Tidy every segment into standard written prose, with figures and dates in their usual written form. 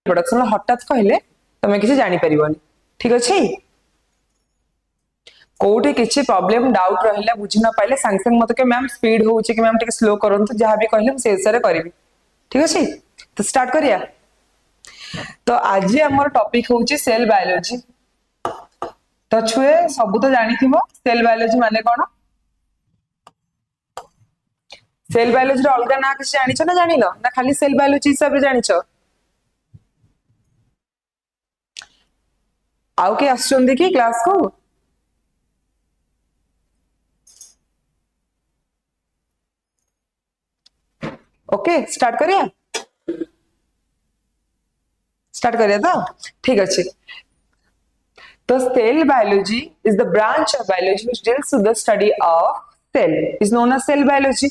Production हठात कहले तुम किसी जानी परिबनी ठीक अच्छे कोठी किसी प्रॉब्लम डाउट रहिला बुझी न पाइले सांग सांग मत के मैम स्पीड होउचे कि मैम टिके स्लो करंतु जहां भी कहले से हिसाब रे करबी ठीक अछि तो स्टार्ट करिया तो आज हमर टॉपिक होउची सेल बायोलॉजी तो छुए सब तो जानी थिबो सेल बायोलॉजी माने कोन सेल बायोलॉजी रो अलगा ना किछ जानि छ ना जानि न ना खाली सेल बायोलॉजी हिसाब रे जानि छ आउ के आछन देखि क्लास को ओके स्टार्ट करिया तो ठीक अच्छे तो cell biology is the branch of biology which deals with the study of cell is known as cell biology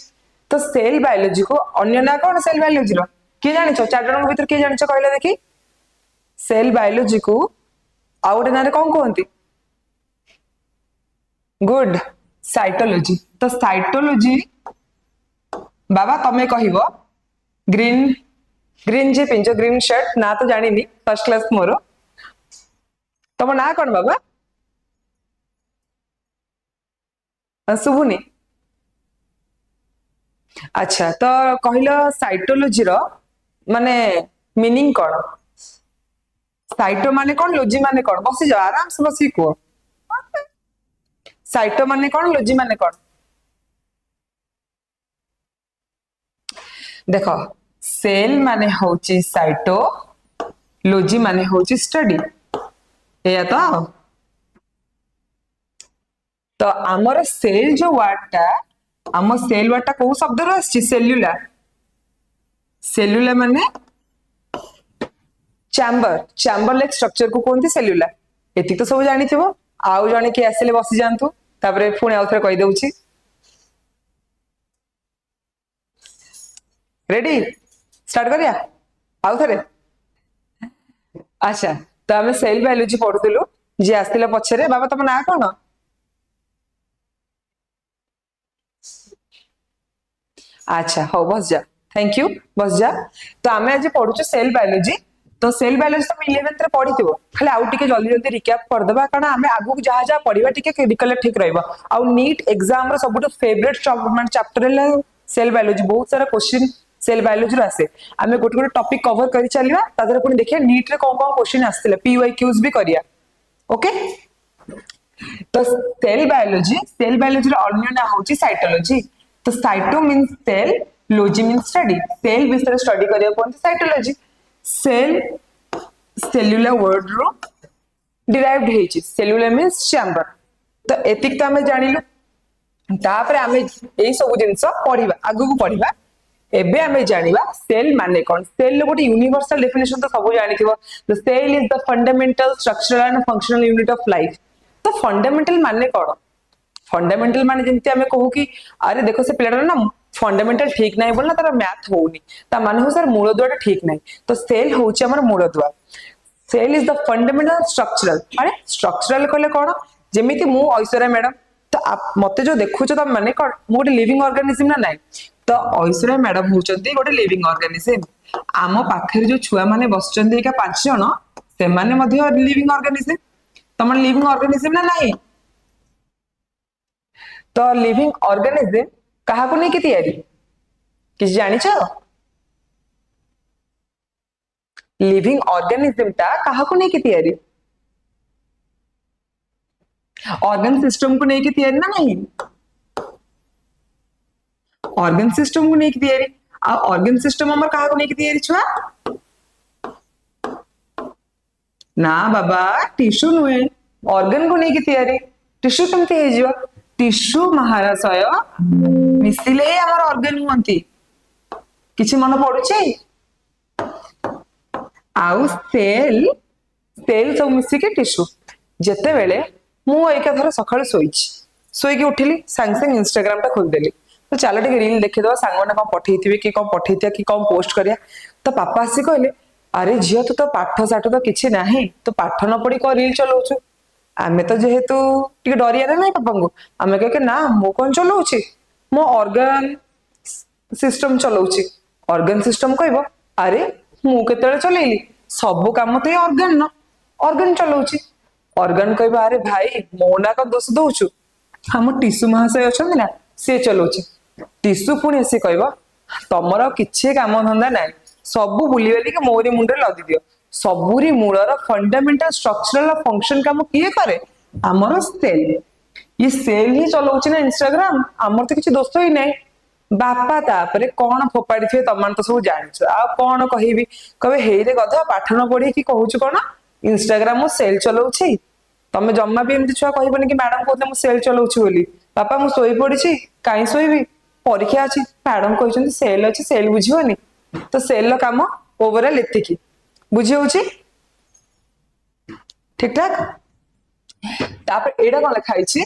तो सेल बायोलॉजी को अन्य ना कौन सेल बायोलॉजी रो के जानि छ चार जन भीतर के जानि छ कहला देखि सेल बायोलॉजी को आउट ना रे कौन कहंती गुड साइटोलॉजी तो साइटोलॉजी बाबा तमे कहिबो ग्रीन ग्रीन जे पिंजो ग्रीन शर्ट ना तो जानी नहीं फर्स्ट क्लास मोर तुम ना कौन बाबा शुभुनी अच्छा तो कहलो साइटोलॉजी रो माने मीनिंग कौन साइटो माने कौन लॉजी माने कौन बसी जाओ आराम से बसी को साइटो माने कौन लॉजी माने कौन देखो सेल माने होची साइटो लॉजी माने होची स्टडी एया तो आमर सेल जो वर्डटा आम सेल वर्डटा को शब्द रो आछि सेल्युलर सेल्युलर माने चैम्बर चैम्बर लाइक स्ट्रक्चर को कोनती सेल्युलर एति तो सब जानि थिबो आउ जने के आसिले बसी जानतु तापरे पुणी आउथरे कहि देउछि रेडी स्टार्ट करिया आउथरे अच्छा तो आमे सेल बायोलॉजी पढुतलु जे आस्तिला पछरे बाबा तम ना कोन अच्छा हो बस जा थैंक यू बस जा तो आमे आज पढुछु सेल बायोलॉजी तो सेल बायोलॉजी तुम 11th रे पढिथिबो खाली आउ टिके जल्दी जल्दी रिकैप कर देबा कारण आमे आगु जहा जहा पढिबा टिके रिकलेक्ट ठीक रहइबो आउ नीट एग्जाम रो सबटो फेवरेट मान चैप्टर ले सेल बायोलॉजी बहुत सारा क्वेश्चन सेल बायोलॉजी रो आसे आमे गोटे गोटे टॉपिक कवर करि चलिबा तादर पुनी देखिया नीट रे कोन कोन क्वेश्चन आस्तिले पीवाईक्यूज भी करिया ओके तो सेल बायोलॉजी रो अन्य ना होची साइटोलॉजी तो cyto means cell logy means study cell विषय स्टडी करिया कोन साइटोलॉजी सेल सेल्युलर वर्ड रो डिराइव्ड हेची सेल्युलर मींस चैम्बर तो एतिक तो हमें जानिलु तापर हमें एई सब जिंस पढिबा आगु को पढिबा एबे हमें जानिबा सेल माने कोन सेल लो गोटे यूनिवर्सल डेफिनेशन तो सब जानिथिबो the cell is the fundamental structural and functional unit of life तो फंडामेंटल माने कोन फंडामेंटल माने जेंति हमें कहू कि अरे देखो से प्लेयर ना फंडामेंटल ठीक नाही बोलना तार मैथ होउनी ता माने हो सर मूलद्वार ठीक नाही तो सेल होउची हमर मूलद्वार cell is the fundamental structural अरे स्ट्रक्चरल कहले कोन जेमिति मु ऐश्वर्या मैडम तो आप मते जो देखुछ त माने कोन मु गोटे लिविंग ऑर्गेनिज्म ना नाही तो ऐश्वर्या मैडम होउचंती गोटे लिविंग ऑर्गेनिज्म आम पाखरे जो छुआ माने बसचंती एका 5 जण से माने मध्ये लिविंग ऑर्गेनिज्म तमन लिविंग ऑर्गेनिज्म ना नाही तो लिविंग ऑर्गेनिज्म कहा को नहीं की तैयारी किस जानी छ लिविंग ऑर्गेनिज्म ता कहा को नहीं की तैयारी ऑर्गन सिस्टम को नहीं की तैयारी ना नहीं ऑर्गन सिस्टम को नहीं की तैयारी आ ऑर्गन सिस्टम हमर कहा को नहीं की तैयारी छुआ ना बाबा टिश्यू नुए ऑर्गन को नहीं की तैयारी टिश्यू केमती हे जिवो टिश्यू महाराशय मिसिले हमर ऑर्गन हुंती किछि मन पडुछि आउ सेल सेल सब मिसी के टिश्यू जते बेले मु एका थर सकाळ सोई के उठिली सांग सांग इंस्टाग्राम टा खोल देली तो चलो टिके रील देखि दवा सांग माने कोन पठेइथिबे कि कोन पठेइथिया कि कोन पोस्ट करिया तो पापा आसी कहले अरे झियो तो पाठ साठ तो किछि नाही तो पाठ न पड़ी को रील चलाउछु आमे तो जेहेतु टिके डरिया रे नै पापा को आमे कहे ना मो कोन चलाउछि मो ऑर्गन सिस्टम चलाउछि ऑर्गन सिस्टम कहबो अरे मु केतळे चलेइली ସବୁ କାମ ତ ଅର୍ଗାନ ନ ଅର୍ଗାନ ଚଲାଉଛି। ଅର୍ଗାନ କହିବା ଆରେ ଭାଇ ମୋ ନା କଣ ଦୋଷ ଦଉଛୁ, ଆମ ଟିସୁ ମହାଶୟ ଅଛନ୍ତି ନା ସିଏ ଚଲାଉଛି। ଟିସୁ ପୁଣି ଆସି କହିବ ତମର କିଛି କାମ ଧନ୍ଦା ନାହିଁ, ସବୁ ବୁଲିବାଲିକି ମୋରି ମୁଣ୍ଡରେ ଲଦି ଦିଅ। ସବୁରି ମୂଳର ଫଣ୍ଡାମେଣ୍ଟାଲ ଷ୍ଟ୍ରକ୍ଚରାଲ ଫଙ୍କସନ କାମ କିଏ କରେ? ଆମର ସେଲ। ये सेल ही चलाଉଛି ନା ଇନଷ୍ଟାଗ୍ରାମ, ଆମର ତ କିଛି ଦୋଷ ହିଁ ନାହିଁ। ବାପା ତାପରେ କଣ ଫୋପାଡି ଥିବେ ତମାନେ ତ ସବୁ ଜାଣିଛ, ଆଉ କଣ କହିବି? କହିବେ ହେଇରେ ଗଧ ପାଠ ନ ପଢିକି କହୁଛୁ କଣ ଇନଷ୍ଟାଗ୍ରାମ ମୁଁ ସେଲ ଚଲାଉଛି। ତମେ ଜମା ବି ଏମିତି ଛୁଆ କହିବନି କି ମ୍ୟାଡାମ କହୁଥିଲେ ମୁଁ ସେଲ ଚଲାଉଛି ବୋଲି। ବାପା ମୁଁ ଶୋଇ ପଡିଛି, କାହିଁ ଶୋଇବି, ପରୀକ୍ଷା ଅଛି, ମ୍ୟାଡାମ କହିଛନ୍ତି ସେଲ ଅଛି ସେଲ ବୁଝିବନି। ତ ସେଲ ର କାମ ଓଭରାଲ ଏତିକି, ବୁଝି ହଉଛି ଠିକ ଠାକ। ତାପରେ ଏଇଟା କଣ ଲେଖା ହେଇଛି,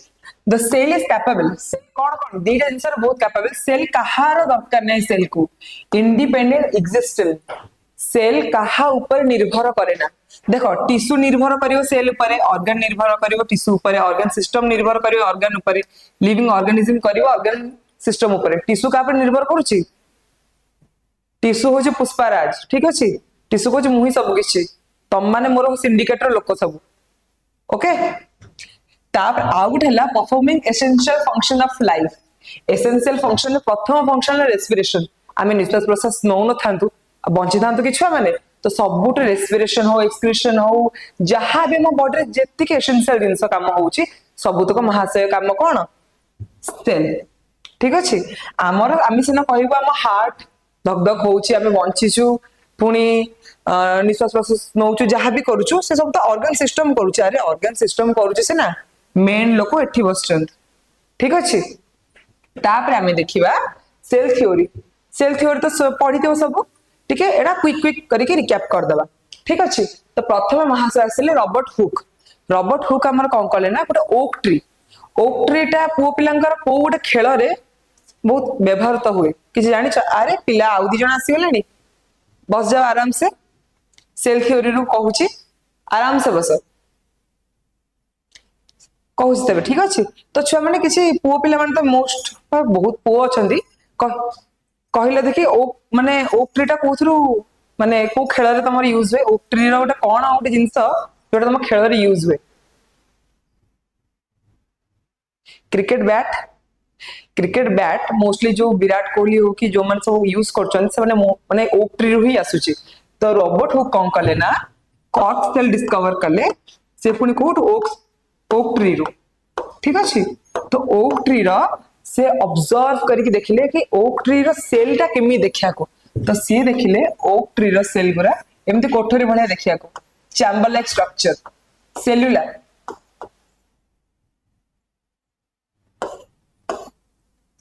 ଦ ସେଲ ଇଜ କ୍ୟାପାବଲ। କଣ କଣ ଦିଟା ଜିନିଷର ବହୁତ କ୍ୟାପାବଲ। ସେଲ କାହାର ଦରକାର ନାହିଁ, ସେଲ କୁ ଇଣ୍ଡିପେଣ୍ଡେଣ୍ଟ ଏକ୍ସିଷ୍ଟେନ୍ସ। ସେଲ କାହା ଉପରେ ନିର୍ଭର କରେ ନା। ଦେଖ ଟିସୁ ନିର୍ଭର କରିବ ସେଲ ଉପରେ, ଅର୍ଗାନ ନିର୍ଭର କରିବ ଟିସୁ ଉପରେ, ଅର୍ଗାନ ସିଷ୍ଟମ ନିର୍ଭର କରିବ ଅର୍ଗାନ ଉପରେ, ଲିଭିଂ ଅର୍ଗାନିଜମ କରିବ ଅର୍ଗାନ ସିଷ୍ଟମ ଉପରେ। ଟିସୁ କାହା ଉପରେ ନିର୍ଭର କରୁଛି? ଟିସୁ ହଉଛି ପୁଷ୍ପାରାଜ, ଠିକ ଅଛି। ଟିସୁ କହୁଛି ମୁଁ ହିଁ ସବୁ କିଛି, ତମମାନେ ମୋର ସିଣ୍ଡିକେଟର ଲୋକ ସବୁ। ଓକେ, ତାପରେ ଆଉ ଗୋଟେ ହେଲା performing essential function of life. Essential function ପ୍ରଥମ ଫଙ୍କସନ ହେଲା ରେସ୍ପିରେସନ। ଆମେ ନିଶ୍ୱାସ ପ୍ରଶ୍ୱାସ ନଉନଥାନ୍ତୁ ଆଉ ବଞ୍ଚିଥାନ୍ତୁ କି ଛୁଆ ମାନେ, ତ ସବୁଠୁ ରେସ୍ପିରେସନ ହଉ ଏକ୍ସକ୍ରିସନ ହଉ ଯାହା ବି ଆମ ବଡିରେ ଯେତିକି ଏସେନ୍ସିଆଲ ଜିନିଷ କାମ ହଉଛି ସବୁତକ ମହାଶୟ କାମ କଣ? ସେଲ। ଠିକ ଅଛି। ଆମର ଆମେ ସିନା କହିବୁ ଆମ ହାର୍ଟ ଧକ ଧକ ହଉଛି ଆମେ ବଞ୍ଚିଛୁ, ପୁଣି ନିଶ୍ୱାସ ପ୍ରଶ୍ୱାସ ନଉଛୁ ଯାହାବି କରୁଛୁ ସେ ସବୁ ତ ଅର୍ଗାନ ସିଷ୍ଟମ କରୁଛି। ଆରେ ଅର୍ଗାନ ସିଷ୍ଟମ କରୁଛି ସିନା, ମେନ୍ ଲୋକ ଏଠି ବସିଛନ୍ତି, ଠିକ ଅଛି। ତାପରେ ଆମେ ଦେଖିବା ସେଲ ଥିଓରି। ସେଲ ଥିଓରି ତ ପଢିଥିବ ସବୁ, ଟିକେ ଏଇଟା କ୍विକ କ୍विକ କରିକି ରିକ୍ୟାପ କରିଦବା, ଠିକ ଅଛି। ତ ପ୍ରଥମେ ମହାଶୟ ଆସିଲେ ରବର୍ଟ ହୁକ୍। ରବର୍ଟ ହୁକ୍ ଆମର କଣ କଲେ ନା ଗୋଟେ ଓକ୍ ଟ୍ରି, ଓକ୍ ଟ୍ରି ଟା ପୁଅ ପିଲାଙ୍କର କୋଉ ଗୋଟେ ଖେଳରେ ବହୁତ ବ୍ୟବହୃତ ହୁଏ କିଛି ଜାଣିଛ? ଆରେ ପିଲା ଆଉ 2 ଜଣ ଆସିଗଲେଣି, ବସ ଯାଅ ଆରାମ ସେ। ସେଲ ଥିଓରିରୁ କହୁଛି, ଆରାମ ସେ ବସ, କହୁଛି ତେବେ ଠିକ ଅଛି। ତ ଛୁଆ ମାନେ କିଛି ପୁଅ ପିଲାମାନେ ତ ମୋଷ୍ଟ ବହୁତ ପୁଅ ଅଛନ୍ତି, କହିଲେ ଦେଖି ଓକ୍ ମାନେ ଓକ୍ ଟ୍ରି ଟା କୋଉଥିରୁ ମାନେ କୋଉ ଖେଳରେ ତମର ୟୁଜ ହୁଏ? ଓକ୍ ଟ୍ରି ର ଗୋଟେ କଣ ଗୋଟେ ଜିନିଷ ଯୋଉଟା ତମ ଖେଳରେ ୟୁଜ ହୁଏ? Cricket bat. Cricket bat mostly जो विराट कोहली हो कि जो मैंने सब यूज कर माने ओक ट्री रू ही आसुची। तो रॉबर्ट हुक कौन कले ना कॉर्क सेल डिस्कवर कले, से पुणी कोट ओक ट्री रू, ठीक अच्छे। तो ओक ट्री रो से ऑब्जर्व करके देखिले कि ओक ट्री रो सेल टा केमी देखिया को, तो सी देखिले ओक ट्री रो सेल गुरा एमती कोठरी भलिया देखिया को, चैम्बर लाइक स्ट्रक्चर, सेल्युलर।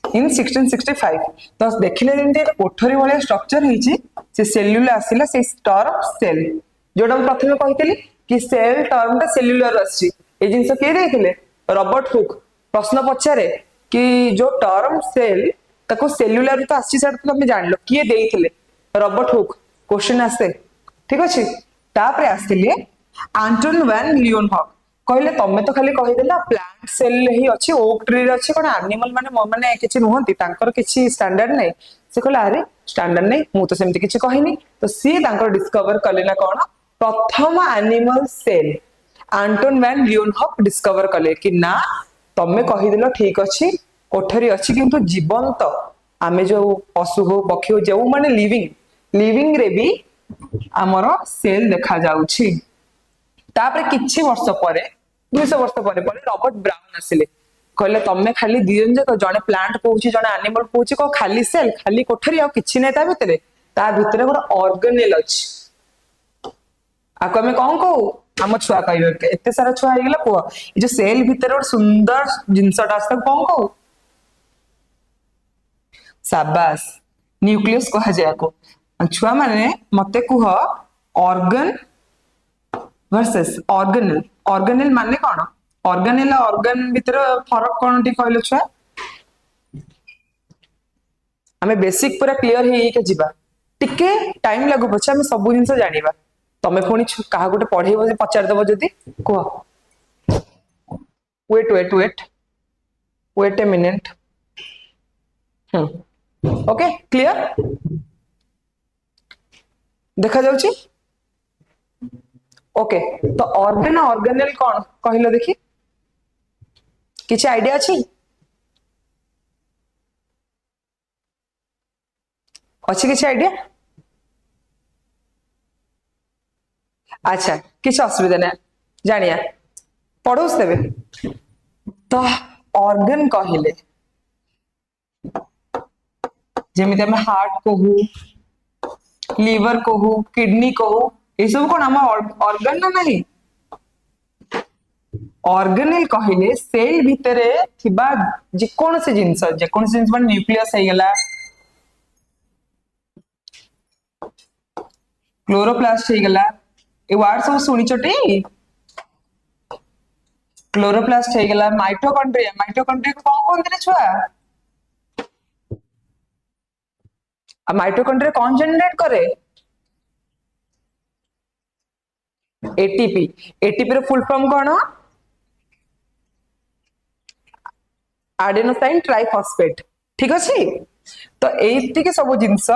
इन 1665 तो देखिले जेमती कोठरी भलिया स्ट्रक्चर हिची, से सेल्युलर आसिला से टर्म सेल, जोटा हम प्रथमे कहितली कि सेल टर्म टा सेल्युलर आसी। ए जिंस के देथिले रॉबर्ट हुक। प्रश्न पचारे कि जो टर्म सेल ताको सेल्युलर तो आसी सेट तो हम जानलो किए देथिले रॉबर्ट हुक। क्वेश्चन आसे, ठीक अछि। तापरे आसिले एंटोन वैन लियोनहॉफ, कहले तमे तो खाली कहिदेला प्लांट सेल ही अछि, ओक ट्री रे अछि, कोन एनिमल माने माने किछि नुहंती तांकर किछि स्टैंडर्ड नै। से कहला अरे स्टैंडर्ड नै मु तो सेमति किछि कहिनी। तो सी तांकर डिस्कवर कले ना कोन प्रथम animal cell Anton van Leeuwenhoek discover कले कि ना तमे कहिदेलो ठीक अछि कोठरी अछि किंतु जीवंत आमे जो पशु हो पक्षी हो जो माने लिविंग रे भी हमर सेल देखा जाउछि। तापरे किछि वर्ष परे 200 वर्ष परे परे रॉबर्ट ब्राउन आसिले, कहले तमे खाली दियन जे जने प्लांट कहूछि जने एनिमल कहूछि को खाली सेल खाली कोठरी आ किछि नै ता भितरे गोटे ऑर्गेनेल अछि। आको हमें कौन कहू आम छुआ कह एत सारा छुआ होगा पुह ये जो सेल भितर गोटे सुंदर जिनसटा कौन कहू? साबास न्यूक्लियस कह जाए को। छुआ माने मते कुह ऑर्गन वर्सेस ऑर्गेनेल। ऑर्गेनेल माने कौन? ऑर्गेनेल ऑर्गन भितर फरक कौन टी कहलो छुआ? आमे बेसिक पूरा क्लियर हे जिबा, टिके टाइम लागु पछे आमे सब जिंस जानिबा। तमे पुणी कहा गोटे पढ़ेइबो पचार दबो जदी कुह wait a minute. Okay clear देखा जाउची? ओके तो ऑर्गन ऑर्गेनेल कौन कहलो देखी किसी आइडिया अच्छी अच्छी किसी आइडिया अच्छा किसी असुविधा ना जानिया पढ़ोस देवे तो ऑर्गन कहले जेमिति हम हार्ट कहू लिवर कहू किडनी कहू ये सब कौन आम ऑर्गन ना नहीं ऑर्गेनेल कहले सेल भितरे थिबा जेकोनोसी जिंस माने न्यूक्लियस हे गेला क्लोरोप्लास्ट हे गेला ए वर्ड सब सुनी चटी क्लोरोप्लास्ट हे गेला माइटोकॉन्ड्रिया को कौन कहते रे छुआ आ माइटोकॉन्ड्रिया कौन जनरेट करे एटीपी एटीपी रो फुल फॉर्म कौन आडेनोसाइन ट्राइफॉस्फेट ठीक अच्छे तो ये सब जिनस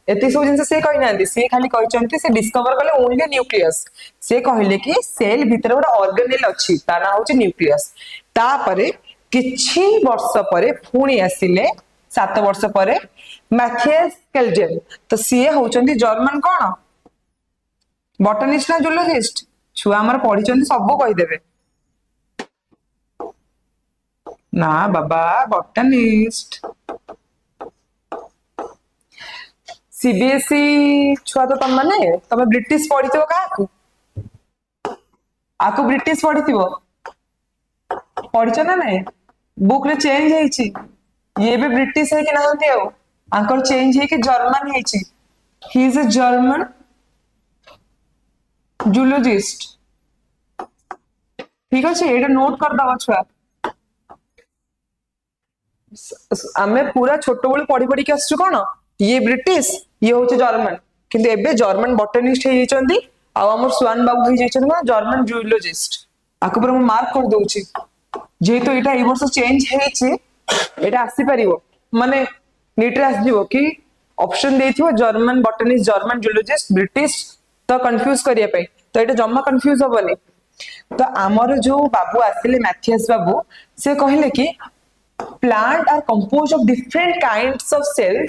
एति सब जिनस से कही ना सी खाली कहते से डिस्कवर कले ओनली न्यूक्लियस से कहले कि सेल भितर गोटे ऑर्गेनेल अच्छी ता ना हूँ न्यूक्लियस तापरे किछि वर्ष परे पुणी आसिले 7 वर्ष परे मैथियस केल्डेन तो सी होचंदी जर्मन कौन बॉटनिस्ट ना जूलॉजिस्ट छुआ हमर पढ़ी सब कहीदेवे ना बाबा बॉटनिस्ट सीबीएसई छुआ तो तुम माने तुम ब्रिटिश पढ़ी क्या आकु ब्रिटिश पढ़ी पढ़ी ना नहीं बुक रे चेंज है ये भी ब्रिटिश है कि ना आंकर चेंज है कि जर्मन है he is a German zoologist ठीक अच्छे ये नोट कर दवा छुआ आमे पूरा छोट बड़े पढ़ी पढ़ी के आसु कौन ये ब्रिटिश ये हूँ जर्मन किंतु एबे जर्मन बॉटनिस्ट होती आम स्वान बाबू हो जर्मन जूलॉजिस्ट आपको पूरा मार्क कर दूची जेहेतु यहाँ ये वर्ष चेंज है आसीपर माने नीट रे आसो कि ऑप्शन देथिबो German botanist German zoologist British तो कंफ्यूज करने तो ये जमा कंफ्यूज हेनी तो आमर जो बाबू आसिले मैथियस बाबू से कहले कि plant are composed of different kinds of cells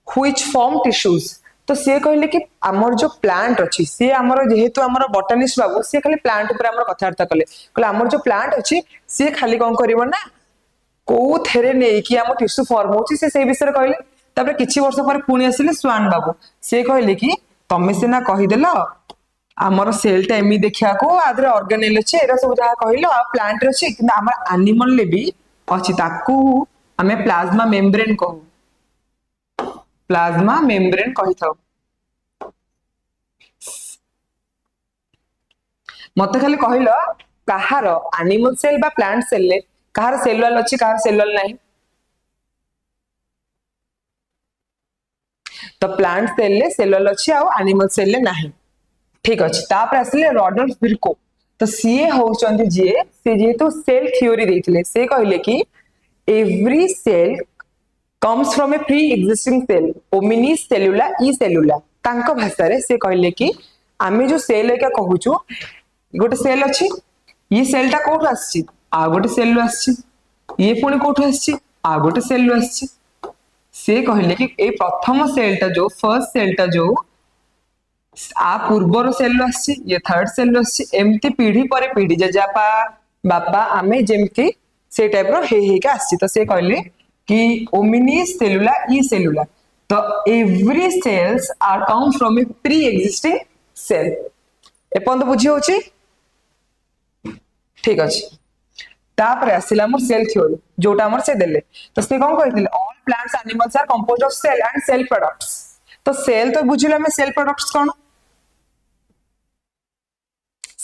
which form tissues तो सी कहले कि आमर जो प्लांट अच्छी सी आमर जेहेतु आमर बॉटनिस्ट बाबू सी खाली प्लांट ऊपर आमर कथबार्ता कले कहले आमर जो प्लांट अच्छी सी खाली कौन करिवो ना को थेरे नै कि आम टिश्यू फॉर्म होची से विषय कहले तापर किछि वर्ष पर पुणी आसिले स्वान बाबू से कहले कि तमे सिना कहि देलो आमर सेल टा एमि देखिया को आदरे ऑर्गेनेल अछि एरा सब जहा कहिलो आ प्लांट रे अछि कि आमर एनिमल ले भी अच्छी ताकू आमे प्लाज्मा मेम्ब्रेन कहू प्लाज्मा मेम्ब्रेन कही था मत खाली कहल कहार एनिमल सेल बा प्लांट सेल ले कहार सेलुअल अच्छी कहार सेलुअल नहीं तो प्लांट सेल ले सेलुअल अच्छी आ एनिमल सेल ले नहीं ठीक अच्छे तापर आसिले रॉडल्फ विर्को तो सीए होचंदी जे से जेहेतु सेल थ्योरी देथिले से कहले कि every cell comes from a pre-existing cell hominis cellula e cellula तांको भाषा रे से कहले कि आमे जो सेल एका कहूचु गोटे सेल अछि ये सेल टा कोठ आछि आ गोटे सेल लो आछि ये पुणी कोठ आछि आ गोटे सेल लो आछि से कहले कि ए प्रथम सेल टा जो फर्स्ट सेल टा जो आ पूर्वर सेल लो आछि ये थर्ड सेल लो आछि एम्ति पीढ़ी परे पीढ़ी जजापा बापा आमे जेम्ति से टाइप रो हे का आछि तो से कहले कि hominis cellula e cellula तो every cells are come from a pre-existing cell एपन तो बुझी होची ठीक अछि तापर आसिला हमर सेल थ्योरी जोटा हमर से देले तो से कोन कहितले all plants animals are composed of cell and cell products तो सेल तो बुझिला में सेल प्रोडक्ट्स कोन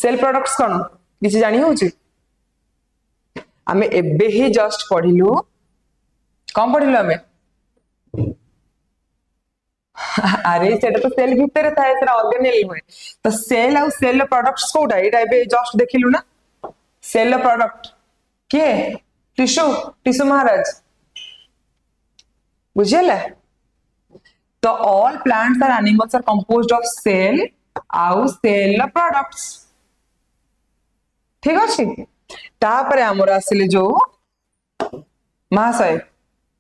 सेल प्रोडक्ट्स कोन किछि जानि होची हमें एबे ही जस्ट पढिलु कौन पढ़िल आम अरे सेटा तो सेल भितर थाए सेटा ऑर्गेनेल हुए तो सेल आउ सेल प्रोडक्ट्स कोटा एटा एबे जस्ट देखिलु ना सेल प्रोडक्ट के टिश्यू टिश्यू महाराज बुझिला तो ऑल प्लांट्स और animals are composed of cell आउ सेल प्रोडक्ट्स ठीक अच्छे तापर आमर आसिले जो महाशय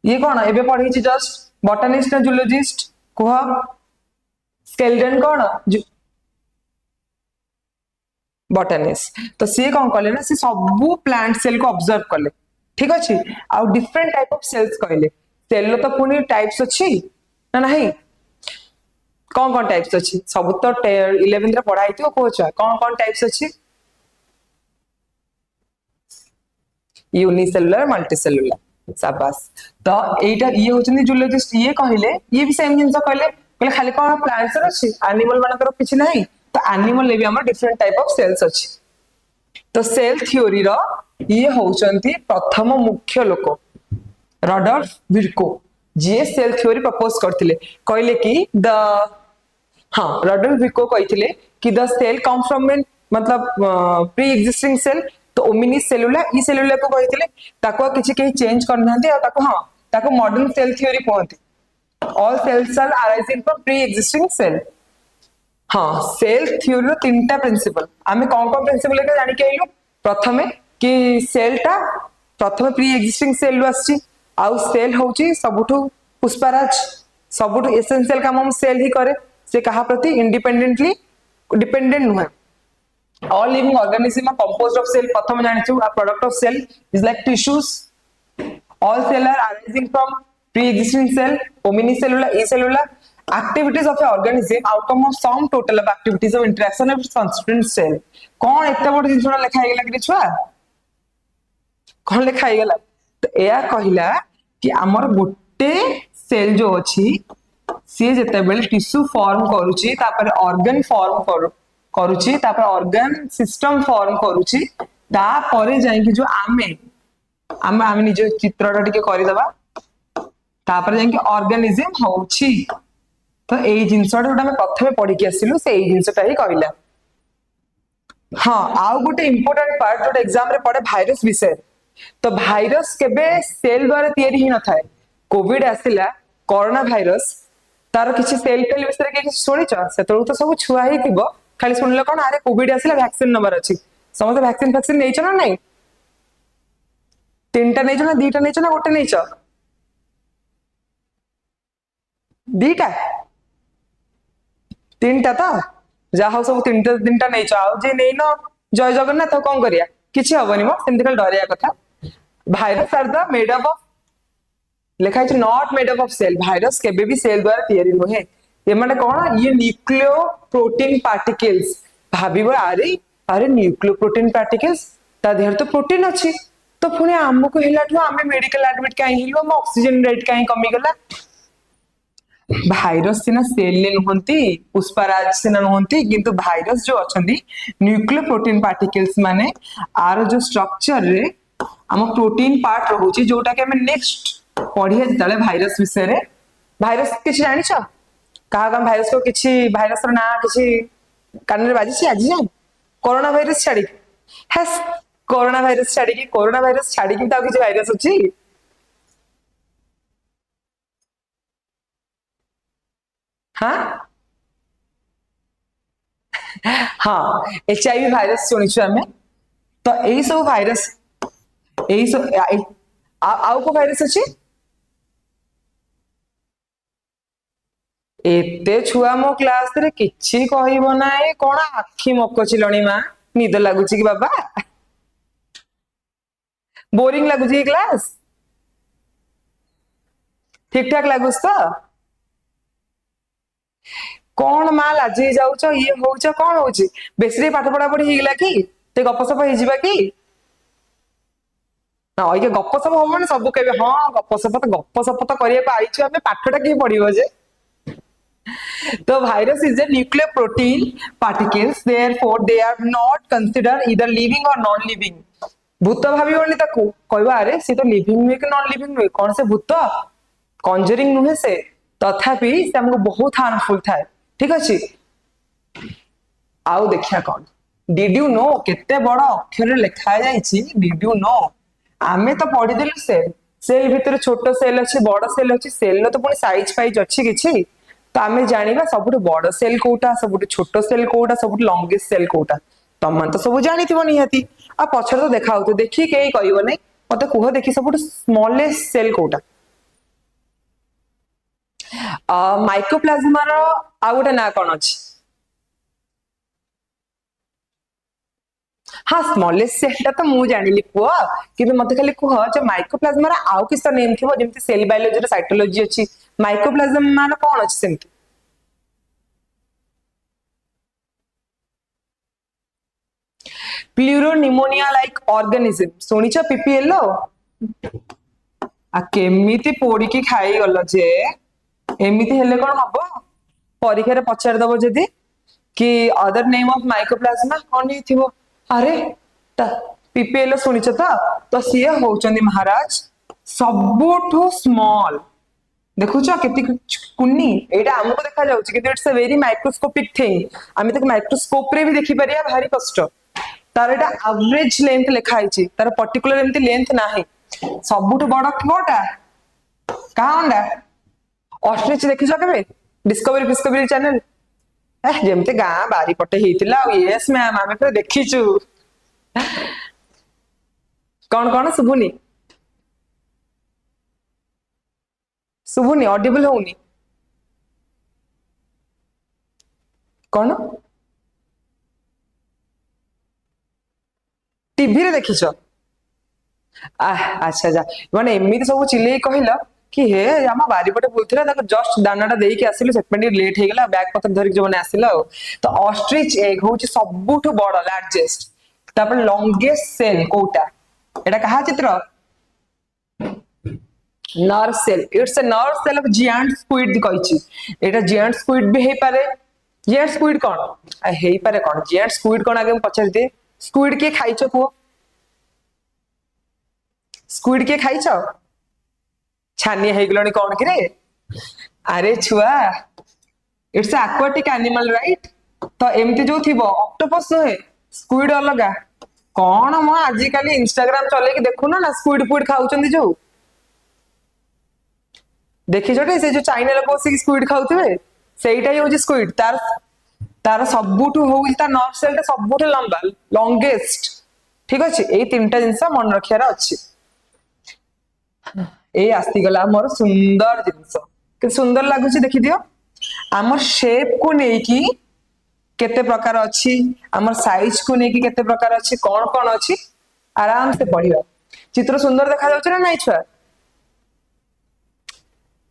ये कौन एबे पढ़ी जस्ट बॉटनिस्ट ना जूलॉजिस्ट कुह स्केल्टन कौन बॉटनिस्ट तो सी कौन कले ना सी सबू प्लांट सेल को ऑब्जर्व कले ठीक अच्छे आउ डिफरेंट टाइप ऑफ सेल्स कहले सेल तो पुनी टाइप्स अच्छी ना नहीं कौन टाइप्स अच्छी सब तो 11th रे पढ़ाई थी कोच कौन टाइप्स अच्छी यूनिसेलुलर मल्टीसेलुलर शाबाश तो एटा ये होचनी जूलॉजिस्ट ये कहले ये भी सेम जिंस कहले कहले खाली कौन प्लांट्स अच्छी एनिमल मानकर किछि नहीं तो एनिमल ले भी हमर डिफरेंट टाइप ऑफ सेल्स अच्छी तो सेल थ्योरी रो ये होचंती प्रथम मुख्य लोक रडोल्फ विर्को जे सेल थ्योरी प्रपोज करथिले कहले कि द हाँ रडोल्फ विर्को कहथिले कि द सेल कम फ्रॉम मतलब प्री एग्जिस्टिंग सेल तो ओमिनिस सेलुला ई सेलुला को कहथिले ताको किछि के चेंज करनांती और ताको हाँ ताको मॉडर्न सेल थ्योरी कहंती all cells are arising from pre existing cell हाँ सेल थ्योरी रो तीनटा प्रिंसिपल आमे कौन प्रिंसिपल लेके जानि के आइलो प्रथमे कि सेल टा प्रथमे प्री एग्जिस्टिंग सेल रु आछि आउ सेल होची सबुठु पुष्पराज सबुठु एसेंशियल काम हम सेल ही करे से कहा प्रति इंडिपेंडेंटली डिपेंडेंट नुहे all living organism are composed of cell pratham janichu a product of cell is like tissues all cell are arising from pre-existing cell omnicellular acellular activities of a organism outcome of sum total of activities of interaction of constituent cell कौन एते बड़ जिंसडा लिखा गेला कि छुआ कौन लिखा गेला तो एया कहिला कि हमर गोटे सेल जो अछि से जते बेल टिश्यू फॉर्म करूची तापर ऑर्गन फॉर्म करूची तापर ऑर्गन सिस्टम फॉर्म करूची तापर जाई कि जो आमे आमे आमे निज चित्रटा टिके करि दबा तापर जाई कि ऑर्गेनिज्म होउची तो एई जिंसटा जोटा हम प्रथमे पढी के आसिलु से एई जिंसटा ही कहिला हाँ आउ गोटे इंपोर्टेंट पार्ट जो एग्जाम रे पड़े भाइरस विषय तो भाइरस केबे सेल द्वारा तैयारी ही न थाए कोविड आसिला कोरोना भाइरस तार किछि सेल पेल विषय के किछि सुनिछ सेतळु तो सब छुआ ही थिबो खाली सुनले कोन अरे कोविड आसिला वैक्सीन नंबर अछि समस्त वैक्सीन नेइछ ना नहीं तीनटा नेइछ ना दीटा नेइछ ना गोटे नेइछ दीटा तीनटा तो जा हो सब तीनटा नेइछ आउ जे नेइनो जय जगन्नाथ कोन करिया किछि हबनी मो सेमति खाली डरिया कथा virus are the made up of लिखा है not made up of cell virus केबे भी सेल द्वारा तैयारी नुहे ये माने कोन ये न्यूक्लियो प्रोटीन पार्टिकल्स भाबिबो अरे अरे न्यूक्लियो प्रोटीन पार्टिकल्स ता देहर तो प्रोटीन अछि तो पुणी हमको हेलाठु आमे मेडिकल एडमिट काई हिलो हम ऑक्सीजन रेट काई कमी गला भाइरस सिना सेल ले नहंती पुष्पराज सिना नहंती किंतु भाइरस जो अछंती न्यूक्लियो प्रोटीन पार्टिकल्स माने आर जो स्ट्रक्चर रे हम प्रोटीन पार्ट रहउची जोटा के हम नेक्स्ट पढ़िए जतले भाइरस विषय रे भाइरस किछि जानि छ कहा हम भाइरस को किछि भाइरस रो ना किछि कान रे बाजी छी आज जान कोरोना भाइरस छाडी हस कोरोना भाइरस छाडी कि ता किछि भाइरस अछि हाँ हाँ एचआईवी भाइरस सुनिछु हमें तो एई सब भाइरस एई सब आउ को भाइरस अछि एते छुआ मो क्लास रे किछि कहिबो नाए कोन आखी मकचिलणी मा निद लागुची कि बाबा बोरिंग लागुची क्लास ठीक ठाक लागुस तो कौन माल आज जाऊच ये होउच कौन होउची बेसरे पाठ पढ़ा पढ़ी हिगला कि ते गपसप हे जिबा कि ना ये गपसप हो माने सब केबे हां गपसप तो करिया को आइछु हमें पाठटा कि पढ़िबो जे तो virus is a nuclear protein particles therefore they are not considered either living or non living भूत भाबिबनी ताकू कहबा अरे से तो लिविंग नुहे कि नॉन लिविंग नुहे कौन से भूत कंजरिंग नुहे से तथापि से हमको बहुत हार्मफुल थाए ठीक अछि आउ देखिया कौन डिड यू नो केते बड़ अक्षर लिखा जाईछि डिड यू नो आमे तो पढ़ी देलु सेल भीतर छोट सेल अछि बड़ सेल अछि सेल तो पुनी साइज फाइज अछि किछि तो आमे जानिबा सबुठ बड़ सेल कोटा सबुठ छोट सेल कोटा सबुठ लॉन्गेस्ट सेल कोटा ତମେ ତ ସବୁ ଜାଣିଥିବ ନିହାତି। ଆଉ ପଛରେ ତ ଦେଖା ହଉଥିବ, ଦେଖି କେହି କହିବ ନାହିଁ। ମତେ କୁହ ଦେଖି ସବୁଠୁ ସ୍ମଲେଷ୍ଟ ସେଲ୍ କୋଉଟା? ମାଇକ୍ରୋପ୍ଲାଜମାର ଆଉ ଗୋଟେ ନାଁ କଣ ଅଛି? ହଁ ସ୍ମଲେଷ୍ଟ ସେଲଟା ତ ମୁଁ ଜାଣିଲି ପୁଅ, କିନ୍ତୁ ମତେ ଖାଲି କୁହ ଯେ ମାଇକ୍ରୋପ୍ଲାଜମାର ଆଉ କିଛି ତ ନେମ୍ ଥିବ, ଯେମିତି ସେଲ୍ ବାୟୋଲୋଜିର ସାଇଟୋଲୋଜି ଅଛି, ମାଇକ୍ରୋପ୍ଲାଜମାର କଣ ଅଛି ସେମିତି? ପ୍ଲୁରୋନିମୋନିଆ ଲାଇକ୍ ଅର୍ଗାନିଜମ, ଶୁଣିଛ ପିପିଏଲ? ଆ କେମିତି ପୋଡିକି ଖାଇଗଲ ଯେ? ଏମିତି ହେଲେ କଣ ହବ? ପରୀକ୍ଷାରେ ପଚାରିଦବ ଯଦି କି ଅଦର ନେମ୍ ଅଫ ମାଇକ୍ରୋପ୍ଲାଜମା କଣ ହେଇଥିବ? ଆରେ ପିପିଏଲ ଶୁଣିଛ ତ? ତ ସିଏ ହଉଛନ୍ତି ମହାରାଜ ସବୁଠୁ ସ୍ମଲ। ଦେଖୁଛ କେତେ କୁନି? ଏଇଟା ଆମକୁ ଦେଖାଯାଉଛି କିନ୍ତୁ ଇଟ୍ସ ଅ ଭେରି ମାଇକ୍ରୋସ୍କୋପିକ ଥିଙ୍ଗ। ଆମେ ତାକୁ ମାଇକ୍ରୋସ୍କୋପ ରେ ବି ଦେଖିପାରିବା, ଭାରି କଷ୍ଟ। ତାର ଏଇଟା ଆଭରେଜ ଲେନ୍ଥ ଲେଖା ହେଇଛି, ତାର ପର୍ଟିକୁଲାର ଏମିତି ଲେନ୍ଥ ନାହିଁ। ସବୁଠୁ ବଡ କୋଉଟା? କାହା ଅଣ୍ଡା? ଅଷ୍ଟ୍ରିଚ ଦେଖିଛ କେବେ ଡିସ୍କଭରୀ ଫିସ୍କଭରୀ ଚ୍ୟାନେଲ? ଯେମିତି ଗାଁ ବାରିପଟେ ହେଇଥିଲା ଆଉ। ୟେସ୍ ମ୍ୟାମ ଆମେ ପୁରା ଦେଖିଛୁ। କଣ କଣ ଶୁଭୁନି? ଶୁଭୁନି, ଅଡିବୁଲ ହଉନି। କଣ? ଟିଭିରେ ଦେଖିଛ? ଆଚ୍ଛା ଯା, ମାନେ ଏମିତି ସବୁ ଚିଲେଇ କହିଲ କି ହେ ଆମ ବାରିପଟେ ବୁଲୁଥିଲା, ତାକୁ ଜଷ୍ଟ ଦାନା ଟା ଦେଇକି ଆସିଲୁ, ସେଥିପାଇଁ ଟିକେ ଲେଟ୍ ହେଇଗଲା, ବ୍ୟାଗ ପତ୍ର ଧରିକି ଯୋଉମାନେ ଆସିଲ ଆଉ। ତ ଅଷ୍ଟ୍ରିଚ ଏଗ ହଉଛି ସବୁଠୁ ବଡ ଲାର୍ଜେଷ୍ଟ। ତାପରେ ଲଙ୍ଗେଷ୍ଟ ସେଲ୍ କୋଉଟା? ଏଇଟା କାହା ଚିତ୍ର? Nerve cell. It's a nerve cell of giant squid କହିଛି। ଏଇଟା ଜିଆଣ୍ଟ ସ୍କୁଇଡ ବି ହେଇପାରେ। ଜିଆଣ୍ଟ ସ୍କୁଇଡ କଣ? ହେଇପାରେ କଣ? ଜିଆଣ୍ଟ ସ୍କୁଇଡ କଣ ଆଗେ ମୁଁ ପଚାରିଦିଏ। ସ୍କୁଇଡ କିଏ ଖାଇଛ କୁହ? ସ୍କୁଇଡ କିଏ ଖାଇଛ? ଛାନିଆ ହେଇଗଲଣି କଣ କିରେ? ଆରେ ଛୁଆ, ଇଟ୍ସ ଆକ୍ୱାଟିକ ଆନିମାଲ ରାଇଟ? ତ ଏମିତି ଯୋଉ ଥିବ ଅକ୍ଟୋପସ ନୁହେଁ, ସ୍କୁଇଡ ଅଲଗା। କଣ ମ ଆଜିକାଲି ଇନଷ୍ଟାଗ୍ରାମ ଚଲେଇକି ଦେଖୁନ ନା ସ୍କୁଇଡ ଫୁଇଡ ଖାଉଛନ୍ତି ଯୋଉ। ଦେଖିଛଟି ସେ ଯୋଉ ଚାଇନା ଲୋକ ବସିକି ସ୍କୁଇଡ ଖାଉଥିବେ, ସେଇଟା ହିଁ ହଉଛି ସ୍କୁଇଡ। ତାର ତାର ସବୁଠୁ ହଉଛି ତା ନର୍ଭ ସେଲ ଟା ସବୁଠୁ ଲମ୍ବା, ଲଙ୍ଗେଷ୍ଟ। ଠିକ ଅଛି, ଏଇ ତିନିଟା ଜିନିଷ ମନେ ରଖିବାର ଅଛି। ଏଇ ଆସିଗଲା ଆମର ସୁନ୍ଦର ଜିନିଷ। କେତେ ସୁନ୍ଦର ଲାଗୁଛି ଦେଖିଦିଅ। ଆମ ସେପ କୁ ନେଇକି କେତେ ପ୍ରକାର ଅଛି, ଆମର ସାଇଜ କୁ ନେଇକି କେତେ ପ୍ରକାର ଅଛି, କଣ କଣ ଅଛି ଆରାମ ସେ ପଢିବା। ଚିତ୍ର ସୁନ୍ଦର ଦେଖାଯାଉଛି ନା ନାଇଁ ଛୁଆ?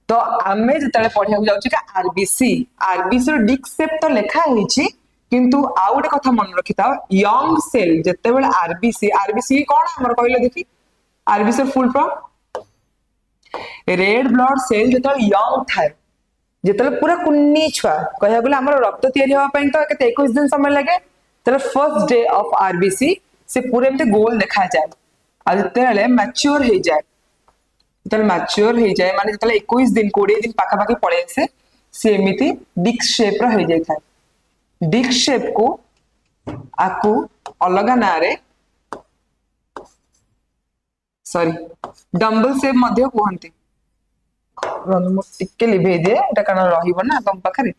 ତ ଆମେ ଯେତେବେଳେ ପଢିବାକୁ ଯାଉଛୁ ଆରବିସି, ଆରବିସି ର ଡିସ୍କ ସେପ ତ ଲେଖା ହେଇଛି, କିନ୍ତୁ ଆଉ ଗୋଟେ କଥା ମନେ ରଖିଥାଅ, ୟଙ୍ଗ ସେଲ ଯେତେବେଳେ ଆରବିସି, ଆରବିସି କଣ ଆମର କହିଲ ଦେଖି? ଆରବିସି ର full form? Red blood cell ଯେତେବେଳେ ୟଙ୍ଗ ଥାଏ, ଯେତେବେଳେ ପୁରା କୁନି ଛୁଆ, କହିବାକୁ ଗଲେ ଆମର ରକ୍ତ ତିଆରି ହବା ପାଇଁ ତ କେତେ 21 ଦିନ ସମୟ ଲାଗେ। ତାର ଫର୍ଷ୍ଟ ଡେ ଅଫ ଆରବିସି ସେ ପୁରା ଏମିତି ଗୋଲ ଦେଖାଯାଏ। ଆଉ ଯେତେବେଳେ ମ୍ୟାଚୁର ହେଇଯାଏ, ଯେତେବେଳେ ମ୍ୟାଚୁର ହେଇଯାଏ ମାନେ ଯେତେବେଳେ 21 ଦିନ 20 ଦିନ ପାଖାପାଖି ପଳେଇ ଆସେ, ସେ ଏମିତି ଡିସ୍କ ସେପ ର ହେଇଯାଇଥାଏ। ଡିସ୍କ ସେପ କୁ ଆକୁ ଅଲଗା ନାଁରେ ସରି ଡମ୍ବଲ ସେପ ମଧ୍ୟ କୁହନ୍ତି। ମୁଁ ଟିକେ ଲିଭେଇ ଦିଏ, ଏଇଟା କାରଣ ରହିବ ନା ତମ ପାଖରେ।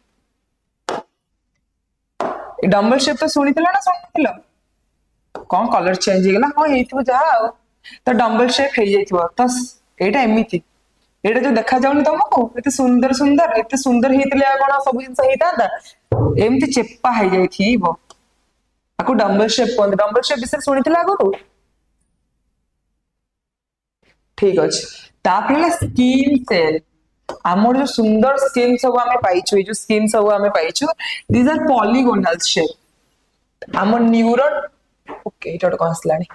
ଏ ଡମ୍ବଲ ସେପ ତ ଶୁଣିଥିଲ ନା ଶୁଣିନଥିଲ? କଣ କଲର ଚେଞ୍ଜ ହେଇଗଲା? ହଁ ହେଇଥିବ ଯାହା ଆଉ। ତ ଡମ୍ବଲ ସେପ ହେଇଯାଇଥିବ। ତ ଏଇଟା ଏମିତି, ଏଇଟା ଯୋଉ ଦେଖା ଯାଉନି ତମକୁ ଏତେ ସୁନ୍ଦର ସୁନ୍ଦର, ଏତେ ସୁନ୍ଦର ହେଇଥିଲେ ଆଉ କଣ ସବୁ ଜିନିଷ ହେଇଥାନ୍ତା? ଏମିତି ଚେପା ହେଇଯାଇଥିବ। ଆକୁ ଡମ୍ବଲ ସେପ କୁହନ୍ତି। ଡମ୍ବଲ ସେପ ବିଷୟରେ ଶୁଣିଥିଲେ ଆଗରୁ? ଠିକ ଅଛି। ତାପରେ ହେଲା ସ୍କିନ ସେଲ। ଆମର ଯୋଉ ସୁନ୍ଦର ସ୍କିନ୍ ସବୁ ଆମେ ପାଇଛୁ, ଏଇ ଯୋଉ ସ୍କିନ୍ ସବୁ ଆମେ ପାଇଛୁ, ଦିଜ ଆର ପଲିଗୋନାଲ ସେପ। ଆମ ନ୍ୟୁରନ, ଓକେ ଏଇଟା ଗୋଟେ କଣ ଆସିଲାଣି,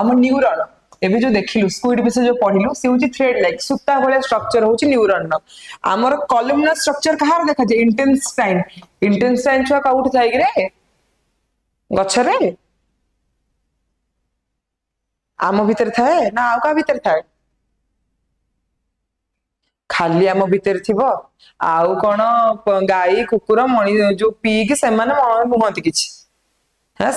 ଆମ ନ୍ୟୁରନ ଏବେ ଯୋଉ ଦେଖିଲୁ ସ୍କୁଇଡ ବିଷୟରେ ଯୋଉ ପଢିଲୁ, ସେ ହଉଛି ଥ୍ରେଡ ଲାଇକ, ସୂତା ଭଳିଆ ଷ୍ଟ୍ରକ୍ଚର ହଉଛି ନ୍ୟୁରନ ର। ଆମର କଲୁମିନାର ଷ୍ଟ୍ରକ୍ଚର କାହାର ଦେଖାଯାଏ? ଇଣ୍ଟେନଷ୍ଟାଇନ। ଇଣ୍ଟେନଷ୍ଟାଇନ ଛୁଆ କୋଉଠି ଥାଏ କିରେ? ଗଛରେ? ଆମ ଭିତରେ ଥାଏ ନା ଆଉ କାହା ଭିତରେ ଥାଏ? ଖାଲି ଆମ ଭିତରେ ଥିବ? ଆଉ କଣ ଗାଈ କୁକୁର ଯୋଉ ପିଇକି ସେମାନେ ନୁହନ୍ତି କିଛି। ହେ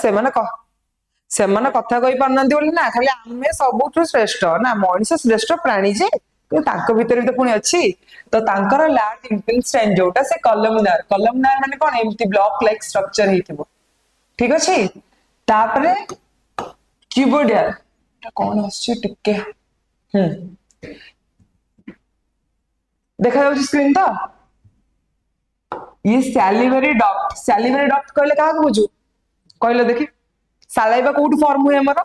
ସେମାନେ କଥା କହି ପାରୁନାହାନ୍ତି ବୋଲି ନା, ଖାଲି ଆମେ ସବୁଠୁ ଶ୍ରେଷ୍ଠ ନା, ମଣିଷ ଶ୍ରେଷ୍ଠ ପ୍ରାଣୀ ଯେ, କିନ୍ତୁ ତାଙ୍କ ଭିତରେ ବି ତ ପୁଣି ଅଛି। ତ ତାଙ୍କର ଯୋଉଟା ସେ କଲମନାର, କଲମନାର ମାନେ କଣ? ଏମିତି ବ୍ଲକ ଲାଇକ ଷ୍ଟ୍ରକ୍ଚର ହେଇଥିବ। ଠିକ ଅଛି? तापरे क्यूबोडियल कौन आछे टिके देखा जाउछि स्क्रीन तो ये सैलिवरी डक्ट कहले काहा बुझू कहले देखि सालाइबा कोउठ फॉर्म हुए हमर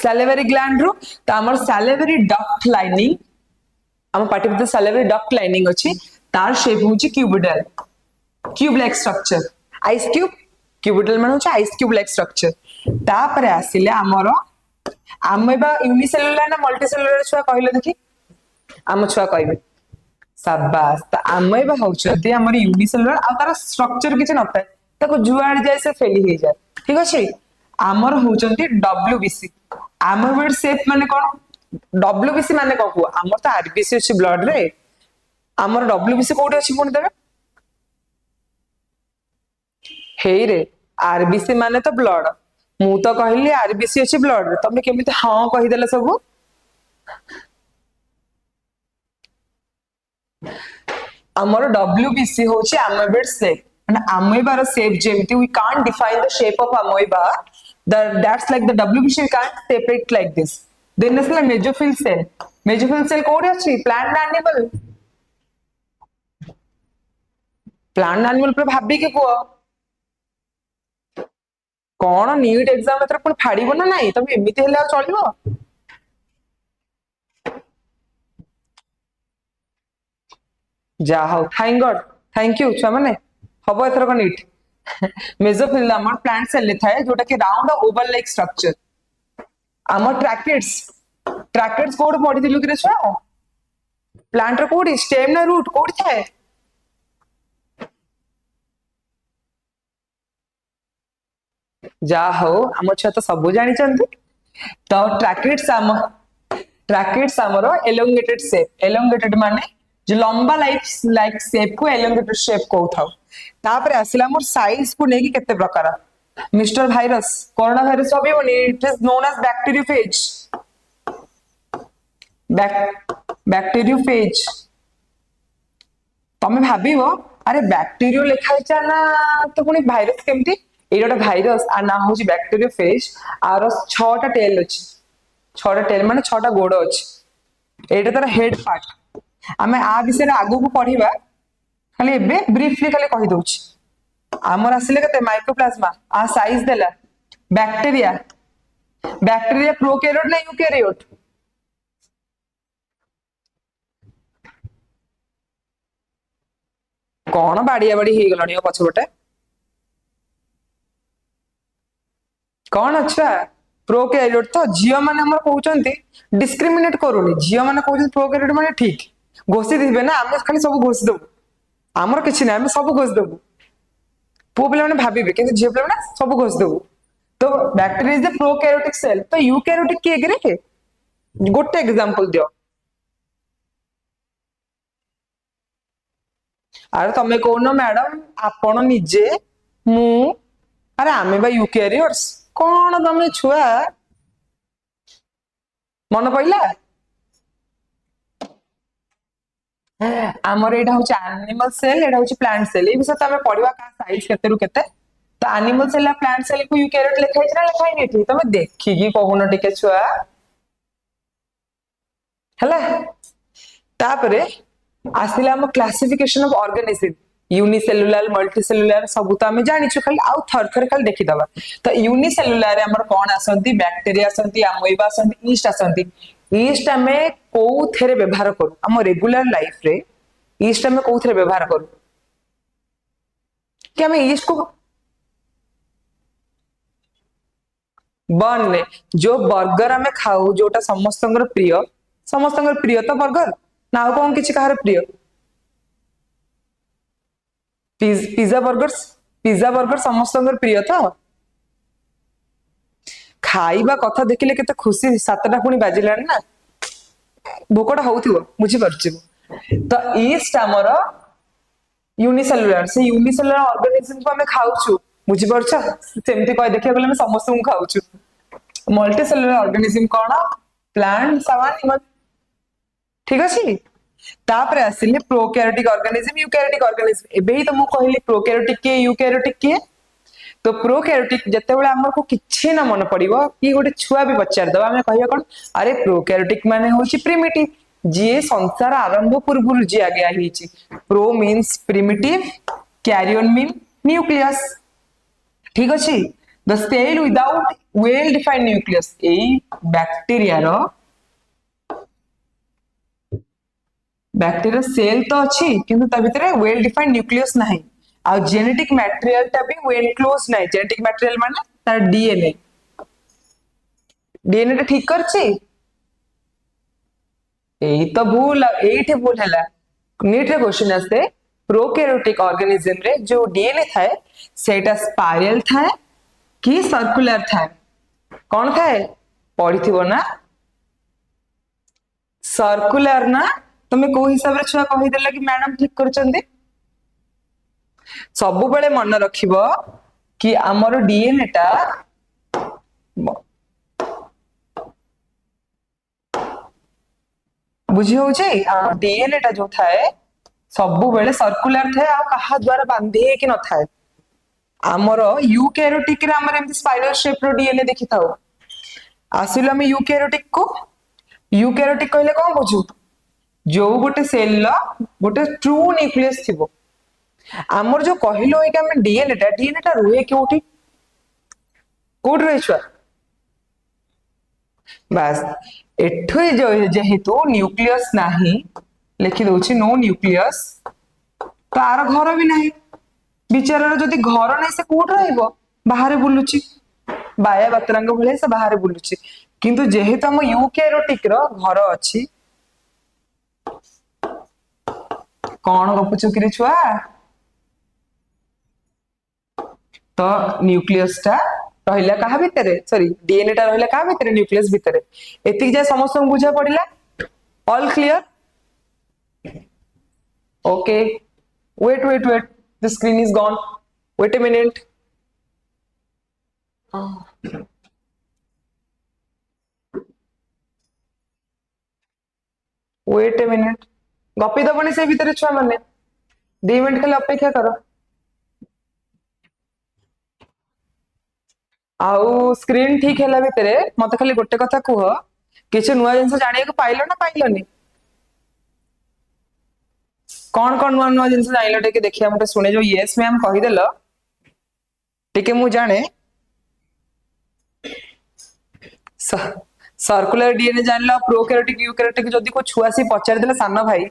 सैलिवरी ग्लैंड रो तो हमर सैलिवरी डक्ट लाइनिंग हम party with salivary duct lining अछि तार शेप होछि cuboidal cube like structure ice cube cuboidal माने होछि आइस क्यूब लाइक स्ट्रक्चर तापरे आसिले हमर आमेबा यूनिसेलुलर ना मल्टीसेलुलर छुआ कहले देखि आम छुआ कहबे शाबाश तो आमेबा होउछती हमर यूनिसेलुलर आ तार स्ट्रक्चर किछ नथाय ताको जुआड जाय से फेली हे जाय ठीक अछि आमर होउछंती डब्ल्यूबीसी आमेबेड शेप माने कोन डब्ल्यूबीसी माने को को आमर तो आरबीसी अछि ब्लड रे आमर डब्ल्यूबीसी कोडी अछि कोन देबे हेई रे आरबीसी माने तो ब्लड मु तो कहली आरबीसी अछि ब्लड रे तमे केमिति हां कहि देला सब आमर डब्ल्यूबीसी होछि amoeba शेप and amoeba रो शेप जेमिति we can't define the shape of amoeba that's like the WBC we can't separate like this then is like mesophyll cell code अछि plant animal पर भाबी के को कौन नीट एग्जाम एतर पण फाड़ीबो ना नाही तमे एमिति हेले चलिबो जा हो थैंक गॉड थैंक यू छुआ माने हबो एतर को नीट मेसोफिल हमर प्लांट सेल ले थाए जोटा कि राउंड ओवल लाइक स्ट्रक्चर हमर ट्रैकेट्स कोड पढी दिलु कि रे छुआ प्लांट रो कोड स्टेम ना रूट कोड थाए जा हो हमर छुआ तो सब जानि चंती तो ट्रैकेट्स हमर एलोंगेटेड माने जो लंबा लाइक शेप को एलोंगेटेड शेप को थाउ तापर आसिला मोर साइज को नेकी केते प्रकार मिस्टर वायरस कोरोना वायरस अभी बनी it is known as bacteriophage तमे भाबिबो अरे बैक्टीरियो लिखा छ ना तो पुनी वायरस केमती एटा भाइरस आ ना होची बैक्टीरियोफेज आर 6टा टेल अछि 6टा टेल माने 6टा गोड़ अछि एटा तार हेड पार्ट आमे आ विषय रे आगु को पढिबा खाली एबे ब्रीफली खाली कहि दउछि हमर आसिले कते माइक्रोप्लाज्मा आ साइज देला बैक्टीरिया प्रोकैरियोट ना यूकैरियोट कौन बाड़िया बाड़ी हे गलणी पछबटे कौन अच्छा प्रोकैरियोट तो झियो माने हमर कहउचंती डिस्क्रिमिनेट करूनी झियो माने कहउचंती प्रोकैरियोट माने ठीक घोषि दिबे ना हम खाली सब घोषि दबु हमर किछि ना हम सब घोषि दबु पो पिला माने भाबिबे कि झियो पिला माने सब घोषि दबु तो bacteria is the prokaryotic cell तो यूकैरियोटिक के रे गोटे एग्जांपल दियो अरे तमे कोन मैडम आपण निजे मु अरे आमे बा यूकैरियोट्स कौन तमे छुआ मन पइला आमर एटा होची एनिमल सेल एटा होची प्लांट सेल ए विषय तमे पढिबा का साइज केते रु केते तो एनिमल सेल आ प्लांट सेल को यूकैरियोट लिखाइ छै ना लिखाइ नै थी तमे देखि की कहून टिके छुआ हला तापरे आसिला हम classification of organism unicellular multicellular सब तो आमे जानि छु खाली आउ थर थर खाली देखि दबा तो यूनिसेलुलर रे हमर कोन आसंती बैक्टीरिया आसंती अमोइबा आसंती ईस्ट आसंती ईस्ट हमें को थेरे व्यवहार करू हम रेगुलर लाइफ रे ईस्ट हमें को थेरे व्यवहार करू कि हमें ईस्ट को बन ने जो बर्गर हमें खाऊ जोटा समस्तंगर प्रिय तो बर्गर ना कौन किछि कहार प्रिय पिज्जा बर्गर समस्तंगर प्रिय तो खाइबा कथा देखिले केते खुशी 7टा पुनी बाजिलानी ना भोकटा होउथिबो बुझी परछि तो ईस्ट हमर यूनिसेलुलर से यूनिसेलुलर ऑर्गेनिज्म को हमें खाउछु बुझी परछ सेमति कहि देखिया गले हम समस्त को खाउछु मल्टीसेलुलर ऑर्गेनिज्म कोन प्लांट एनिमल ठीक अछि तापरे आसिले प्रोकैरियोटिक ऑर्गेनिज्म यूकैरियोटिक ऑर्गेनिज्म एबे ही तो मु कहली प्रोकैरियोटिक के यूकैरियोटिक के तो प्रोकैरियोटिक जेतेबेले हमको किछि ना मन पड़िबो कि गोटे छुआ भी पचार दबा आमे कहया कोन अरे प्रोकैरियोटिक माने होची प्रिमिटिव जे संसार आरंभ पूर्व जे आगे आहिची pro means primitive karyon mean nucleus ठीक अछि the cell without well defined nucleus a bacteria रो बैक्टीरिया सेल तो अच्छी किंतु ता भितरे वेल डिफाइंड न्यूक्लियस नाही आ जेनेटिक मटेरियल ता भी वेल क्लोज नाही जेनेटिक मटेरियल माने तार डीएनए डीएनए ता ठीक करछि एई तो भूल एठी भूल हैला नीट रे क्वेश्चन आसे प्रोकैरियोटिक ऑर्गेनिज्म रे जो डीएनए थाए सेटा स्पाइरल थाए कि सर्कुलर थाए कौन थाए पढ़िथिबो ना सर्कुलर ना तुम को हिसाब रे छुआ कहि देला कि मैडम ठीक करचंदी सब बेले मन रखिबो कि हमर डीएनए टा बुझी हो जे डीएनए टा जो थाए सब बेले सर्कुलर थाए आ कहा द्वारा बांधे कि न थाए हमर यूकैरियोटिक रे हमर एमती स्पाइरल शेप रो डीएनए देखि थाओ आसिलो हम यूकैरियोटिक को यूकैरियोटिक कहले कोन बुझू जो गोटे सेल लो गोटे ट्रू न्यूक्लियस थिबो हमर जो कहिलो है कि हम डीएनए टा रुहे क्योंठी कोड रहे छुआ बस एठो जो जेहेतु न्यूक्लियस नाही लिखि दउछि नो न्यूक्लियस तार घर भी नाही बिचारार जदि घर नाही से कोड रहइबो बाहर बुलुची बाया बतरंग भले से बाहर बुलुची किंतु जेहेतु हम यूकैरियोटिक रो घर अछि कौन गपुचु कि छुआ तो न्यूक्लियस टा रहिला कहा भितरे सॉरी डीएनए टा रहिला कहा भितरे न्यूक्लियस भितरे एतिक जे समस्त बुझा पड़िला all clear okay wait the screen is gone wait a minute wait a minute गपी दबनी से भितरे छुआ माने 2 मिनट खाली अपेक्षा करो आउ स्क्रीन ठीक हैला भितरे मते खाली गोटे कथा कुह किछ नुवा जिंस जानिया को पाइलो ना पाइलोनी कौन कौन नुवा नुवा जिंस जानिलो टेके देखिया मते सुने जो यस मैम कहि देलो टेके मु जाने सर्कुलर डीएनए जानलो प्रोकैरियोटिक यूकैरियोटिक जदी को छुआसी पचार देला सानो भाई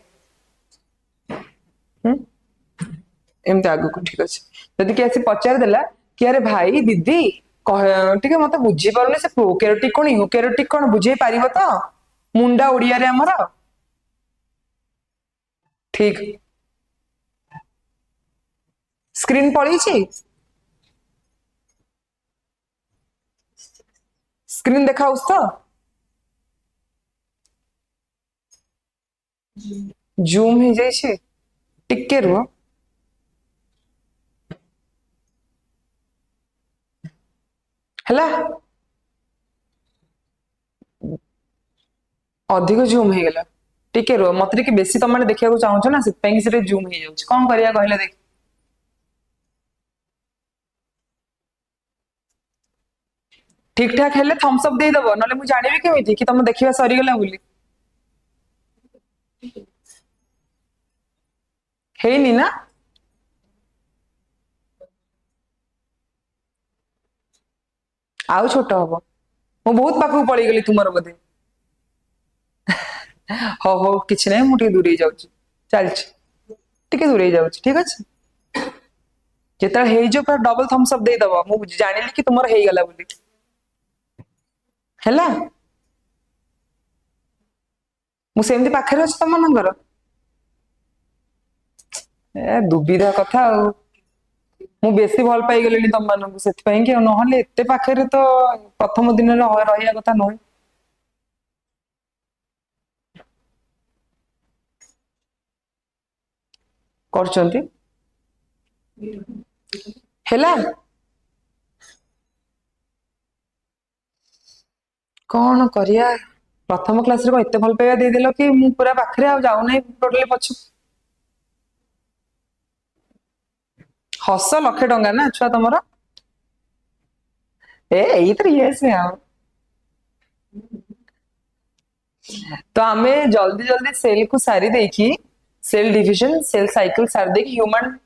एमते आगु को ठीक अछि जदी के ऐसे पचार देला कि अरे भाई दीदी ठीक है मत बुझी पारुने से प्रोकैरियोटिक कोन यूकैरियोटिक कोन बुझे पारिबो तो मुंडा ओडिया रे हमर ठीक स्क्रीन पड़ी छी स्क्रीन देखाउस तो जूम हो जाई छी टिके रुओ हला अधिक जूम हो गला टिके रो मत टिके बेसी तुम मैंने देखा चाहो ना से जूम हो जाउछ कौन करिया कहले देख ठीक ठाक हेले थम्स अप दे दबो नले मु जानिबे केमिति कि तुम देखिबा सरी गला बोली हेनी ना आउ छोट हबो मु बहुत पाखु पळी गेली तुमर बदे हो हो किछ नै मु टिके दूरे जाउची चलछ टिके दूरे जाउची ठीक अछि जेता हे जो पर डबल थम्स अप दे दबो मु जानिली कि तुमर हेई गला बोली हैला मु सेमती पाखरे अछि तम नंगर ए दुबिधा कथा मु बेसी भल पाई गेलेनी तम मानन सेति पई कि नहले एते पाखरे तो प्रथम दिन रे रहिया कथा नय करचंती हैला कौन करिया प्रथम क्लास रे एते भल पाइबा दे देलो कि मु पूरा पाखरे आ जाउ नै टोटली पछु हस 1,00,000 टंका ना छुआ तमरा यही तो यस में आओ। तो आमे जल्दी जल्दी सेल को सारी देखी, सेल डिविजन सेल साइकिल सारी देखी ह्यूमन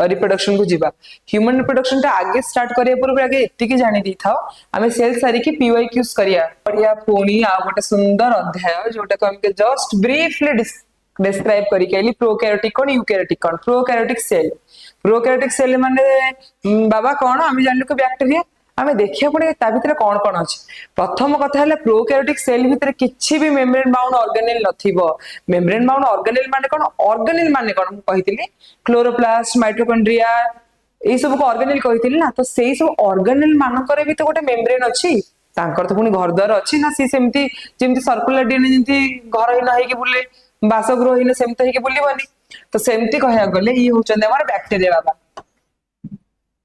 रिप्रोडक्शन को जीवा। ह्यूमन रिप्रोडक्शन टा आगे स्टार्ट करिया पूर्व आगे एतिकी जानि दी थाओ आमे सेल सारी की पीवाईक्यूज करिया पढ़िया पुणी आ गोटे सुंदर अध्याय जोटा को हमके जस्ट ब्रीफली डिस्क्राइब करी कहली प्रोकैरियोटिक कौन यूकैरियोटिक कौन। प्रोकैरियोटिक सेल माने बाबा कौन आमे जानलु को बैक्टीरिया आमे देखिया पड़े ता भितर कौन कौन अछि। प्रथम कथा है प्रोकैरियोटिक सेल भितर किछि भी मेम्ब्रेन बाउंड ऑर्गेनेल नथिबो। मेम्ब्रेन बाउंड ऑर्गेनेल माने कौन, ऑर्गेनेल माने कौन कहितली क्लोरोप्लास्ट माइटोकॉन्ड्रिया ए सब को ऑर्गेनेल कहितली ना। तो सेई सब ऑर्गेनेल मानकर भी तो गोटे मेम्ब्रेन अछि, तांकर तो पुनी घर द्वार अछि ना। सी सेमती जेमती सर्कुलर डीएनए जेमती घर हिना हेकी बुले बासगृह हिना सेमती हेकी बुलीबनी। तो सेमती कहया गले ई होचंदे हमर बैक्टीरिया बाबा।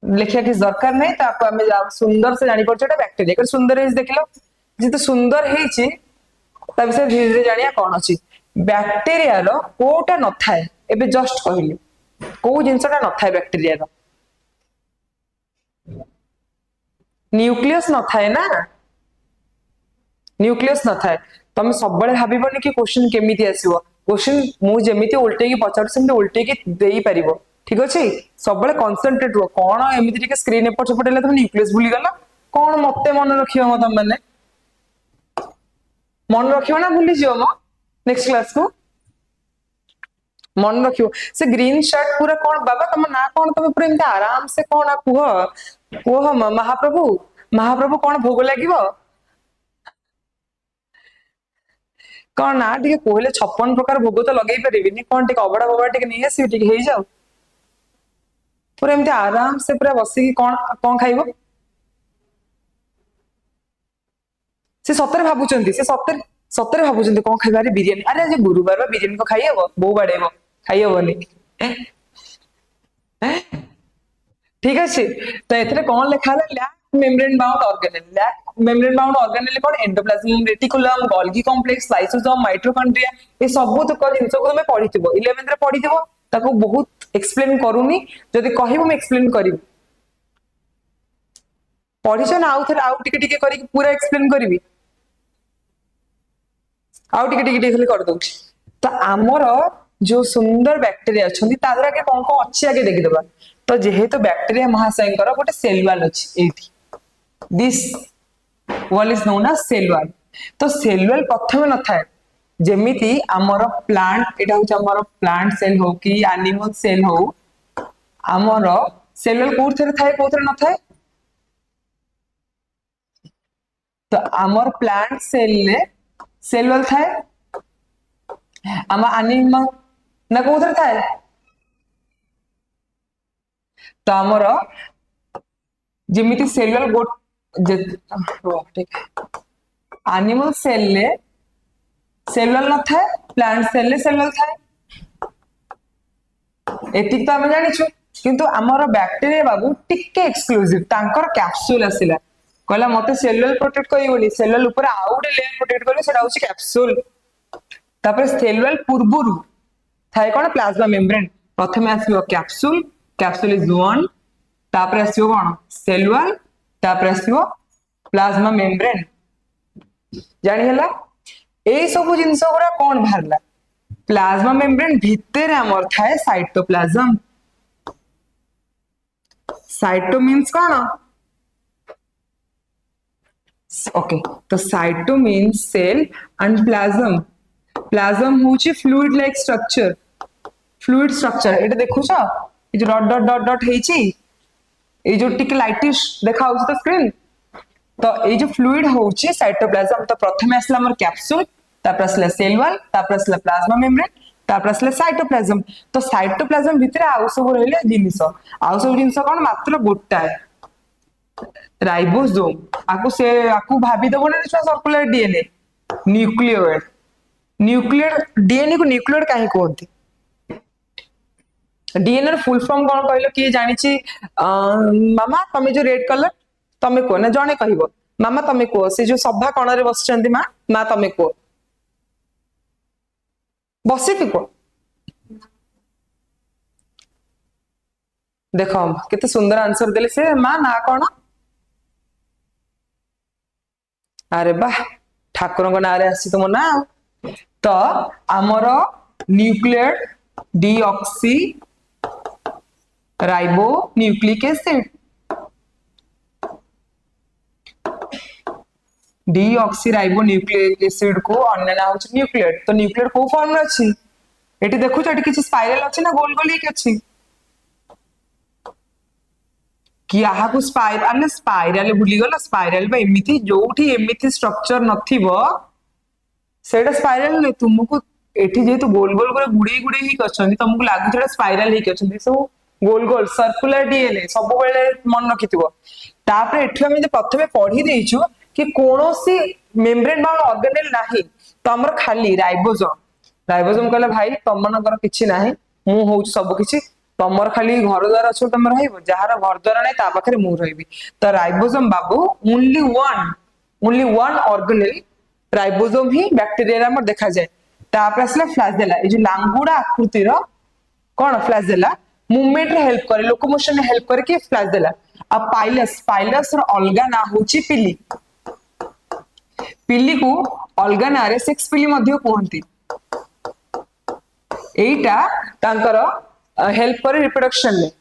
लिखिया किस दरकार नहीं तो आपको हमें सुंदर से जानी पड़छ बैक्टीरिया कर सुंदर है देखलो जी तो सुंदर है तब से धीरे धीरे जानिया कौन अछि। बैक्टीरिया रो कोटा न थाए एबे जस्ट कहली को जिंसटा न थाए बैक्टीरिया रो न्यूक्लियस न थाए ना, न्यूक्लियस न थाए। तमे सब बळे भाबिबनी कि क्वेश्चन केमिति आसीबो, क्वेश्चन मु जेमिति उल्टे की पचार सेमति उल्टे की देई परिबो। ठीक अछि सब बळे कंसंट्रेट रो कोन एमिति के स्क्रीन एपट सेपट हेले तुम न्यूक्लियस भूली गला कोन मते मन रखियो म तुम माने मन रखियो ना भूली जियो म नेक्स्ट क्लास को मन रखियो। से ग्रीन शर्ट पूरा कौन बाबा तुम ना कौन तुम पूरा एमती आराम से कौन कुह कुह महाप्रभु महाप्रभु कौन भोग लागिबो कौन ना टे कहले 56 प्रकार भोग तो लगे पारिनी कौन टे अबड़ा बबड़ा टे नहीं आस हो जाओ पूरा एमती आराम से पूरा बसिकी कौन कौन खाइबो से सତରେ ଭାବୁଛନ୍ତି ସେ ସତରେ ସତରେ ଭାବୁଛନ୍ତି କଣ ଖାଇବା रे बिरयानी अरे आज गुरुवार बा बिरयानी को खाई हबो बो बाडेबो खाई हबोनी ठीक अछि। तो एथरे कौन लिखा है lack membrane bound organelle. Lack membrane bound organelle कौन endoplasm reticulum Golgi complex lysosome mitochondria ये सब तो जिनस को तुम पढ़िथिबो 11th रे पढ़िथिबो ताको बहुत एक्सप्लेन करूनी जदी कहिबो मैं एक्सप्लेन करिवि पढ़िछ ना आउ थे आउ टिके टिके करी पूरा एक्सप्लेन करिवि आउ टिके टिके खाली कर दउछि। तो आमर जो सुंदर बैक्टीरिया अछंती तादरा के कौन कौन अछि आगे देखि देबा। तो जेहेतु बैक्टीरिया महाशयकर गोटे सेल वॉल अछि एठी this wall is known as cell wall. तो सेल वॉल प्रथम न थाए जेमिति आमर प्लांट एटा होछ आमर प्लांट सेल हो कि एनिमल सेल हो आमर सेल वॉल कोथरे थाए कोथरे न थाए। तो आमर प्लांट सेल ले सेल वॉल थाए आम एनिमल ना कोथरे थाए। तो आमर जेमिति सेल वॉल गोट एनिमल सेल ले सेल वॉल न थाए प्लांट सेल ले सेल वॉल थाए एतिक तो आम जानिछु। किंतु आमर बैक्टीरिया बाबू टिके एक्सक्लूसिव तांकर कैप्सूल आसिला कहला मते सेल वॉल प्रोटेक्ट करिवोनी सेल वॉल ऊपर आउ गोटे लेयर प्रोटेक्ट करिवो सेटा होची कैप्सूल। तापर सेल वॉल पूर्वरु थाए कोन प्लाज्मा मेम्ब्रेन प्रथमे आसीबो कैप्सूल कैप्सूल इज वन तापर आसीबो कोन सेल वॉल तापर आसीबो प्लाज्मा मेम्ब्रेन जानि हला। ए सब जिंस गुरा कोन भारला प्लाज्मा मेम्ब्रेन भितर हमर थाए साइटोप्लाज्म। साइटो मीन्स कोन ओके तो cyto means cell and plasm. Plasm होची fluid like structure fluid structure एटा देखुछ ए जो डॉट डॉट डॉट डॉट हेची ए जो टिक लाइटिश देखा होची तो स्क्रीन तो ए जो फ्लूइड होची साइटोप्लाज्म। तो प्रथमे आसला हमर कैप्सूल तापर आसला सेल वॉल तापर आसला प्लाज्मा मेम्ब्रेन तापर आसला साइटोप्लाज्म। तो साइटोप्लाज्म भितर आउ सब रहले जिनिस आउ सब जिनिस कोन मात्र गोटाए राइबोसोम आकु से आकु भाबी दबो ना circular DNA nucleoid nuclear DNA को न्यूक्लियोइड काहे कहते डीएनए फुल फॉर्म कौन कहलो किए जानिछि मामा तमे जो रेड कलर तमे को ना जणे कहबो मामा तमे को से जो सभा कोण रे बसचंदी मा मा तमे को बसिति को देखो केते सुंदर आंसर देले से मा ना कोण अरे बा ठाकुर नाँ आसी तुम ना तो आमर nuclear deoxy ribo nucleic acid deoxy ribo nucleic acid को अन्य ना होची न्यूक्लियेट तो न्यूक्लियेट को फॉर्म रे अछि एटी देखु एटी किछि स्पाइरल अछि ना गोल गोल एक अछि कि आहा को स्पाइरल स्पाइरल भूली गला स्पाइरल बा एमिति जोठी एमिति स्ट्रक्चर नथिबो सेटा स्पाइरल नै तुमको एठी जेतु गोल गोल करे गुडी ही करछन तुमको लागु छडा स्पाइरल ही करछन सो गोल गोल सर्कुलर डीएनए सब बेले मन रखिथिबो तापर एठी हम जे प्रथमे पढी देइछु कि कोनोसी मेम्ब्रेन बाउंड ऑर्गेनेल नाही तो हमर खाली राइबोसोम कहले भाई तमनकर किछि नाही मु होउ सब किछि तमर खाली घर द्वार अछि तम रहइबो जहार घर द्वार नै ता पाखरे मु रहइबी तो राइबोसोम बाबू ओनली वन ऑर्गेनेल राइबोसोम ही बैक्टीरिया हमर देखा जाए तापर असला फ्लैजेला ए जे लांगुडा आकृतिर कोन फ्लैजेला मूवमेंट रे हेल्प करे लोकोमोशन रे हेल्प करे कि फ्लैजेला आ पाइलस रो अलगा ना होची पिली पिली को अलगा ना रे सेक्स पिली मध्य कहंती एटा तांकर हेल्प करे रिप्रोडक्शन में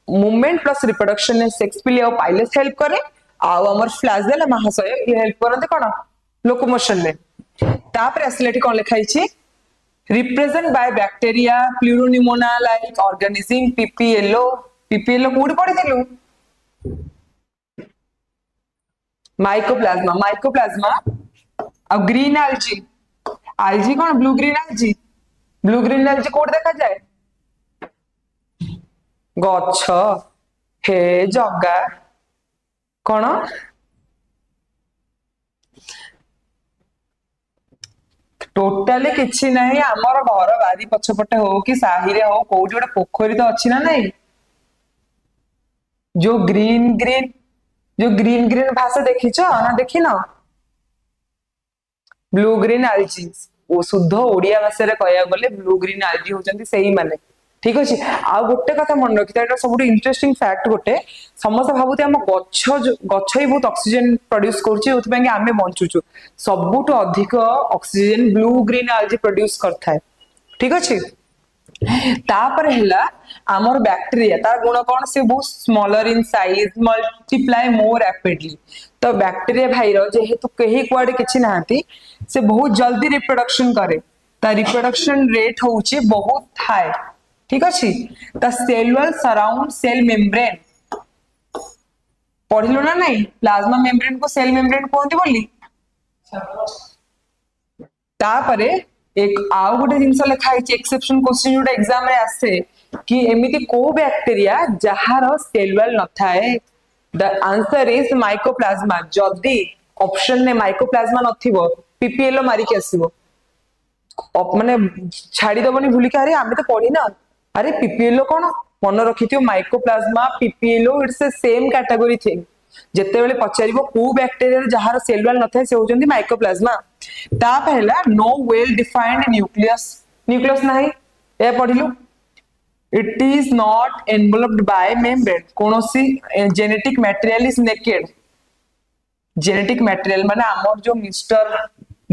मूवमेंट प्लस रिप्रोडक्शन में सेक्स पिली और पाइलस हेल्प करे आ हमर फ्लैजेला महाशय ये हेल्प करते कोन लोकोमोशन में तापर असलेटी कोन लिखाई छी represent by bacteria pleuropneumonia like organism PPLO कोड पढ़ी देलु माइकोप्लाज्मा और ग्रीन algae कोन ब्लू ग्रीन algae कोड देखा जाए गच्छ हे जगा कोन टोटाली किछि नहीं आमर घर बारी पछपटे हो कि साही रे हो कोउ जोडे पोखरी तो अछि ना नहीं जो ग्रीन भाषा देखिछ ना देखिन ब्लू ग्रीन algae ओ शुद्ध ओडिया भाषा रे कहया गले ब्लू ग्रीन algae होचंती सेही माने ठीक अछि आ गोटे कथा मन रखिता एटा सब इंटरेस्टिंग फैक्ट गोटे समस्त भाबुते हम गच्छ ही बहुत ऑक्सीजन प्रोड्यूस करछि ओथि पे आमे बंचुछु सबुट अधिक oxygen blue green algae produce करथाय ठीक अछि तापर हैला आमर बैक्टीरिया तार गुण कोन से बहुत smaller in size multiply more rapidly तो बैक्टीरिया भाईरो जेहेतु कही कुआडे किछि नाहंती से बहुत जल्दी रिप्रोडक्शन करे ता रिप्रोडक्शन रेट होउची बहुत हाई ठीक अछि the cellular surround cell membrane पढ़िलो ना नहीं प्लाज्मा मेम्ब्रेन को सेल मेम्ब्रेन कहंती बोली तापरे एक आउ गोटे जिंस लिखाई एक्सेप्शन क्वेश्चन जोटा एग्जाम रे आसे कि एमिति को बैक्टीरिया जहार सेलुलर न थाए द आंसर इज माइकोप्लाज्मा जदी ऑप्शन ने माइकोप्लाज्मा नथिबो पीपीएलओ मारी के आसीबो माने छाड़ी दबनी भूली के अरे आमे तो पढ़ी ना अरे पीपीएलओ कोन मन रखिथियो mycoplasma PPLO it's the same category thing जेते बेले पचारिबो को बैक्टीरिया जहार सेलुलर न थाए से होचंदी माइकोप्लाज्मा ता पहला नो वेल डिफाइंड न्यूक्लियस नहीं ए पढ़िलु it is not enveloped by membrane कोनोसी genetic material is naked genetic material माने हमर जो मिस्टर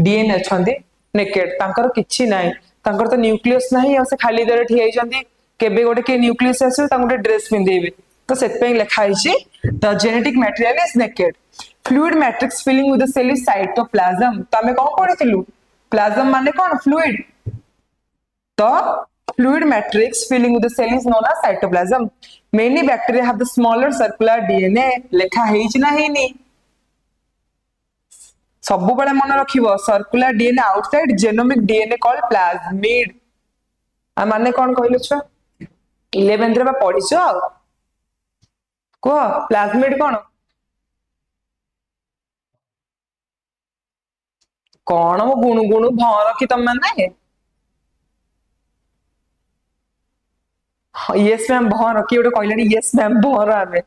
डीएनए छंदी नेकेड तांकर किछि नाही तांकर तो न्यूक्लियस नाही आ से खाली दरे ठियाई जंदी केबे गोटे के न्यूक्लियस आसे तां गोटे ड्रेस पिंदेबे तो सेत पे लिखा हिची the genetic material is naked fluid matrix filling with the cell is cytoplasm तो हमें कोन पढिथिलु प्लाज्म माने कोन फ्लूइड तो fluid matrix filling with the cell is known as cytoplasm many bacteria have the smaller circular dna लेखा हेइच ना हेनी सब बळे मन रखिबो circular DNA outside genomic DNA called plasmid आ माने कोन कहलो छ 11th रे बा पढिछो को प्लाज्मिड कोन मो गुणु गुणु भर की तम माने यस मैम भर की गोटे कहले यस मैम भर आमे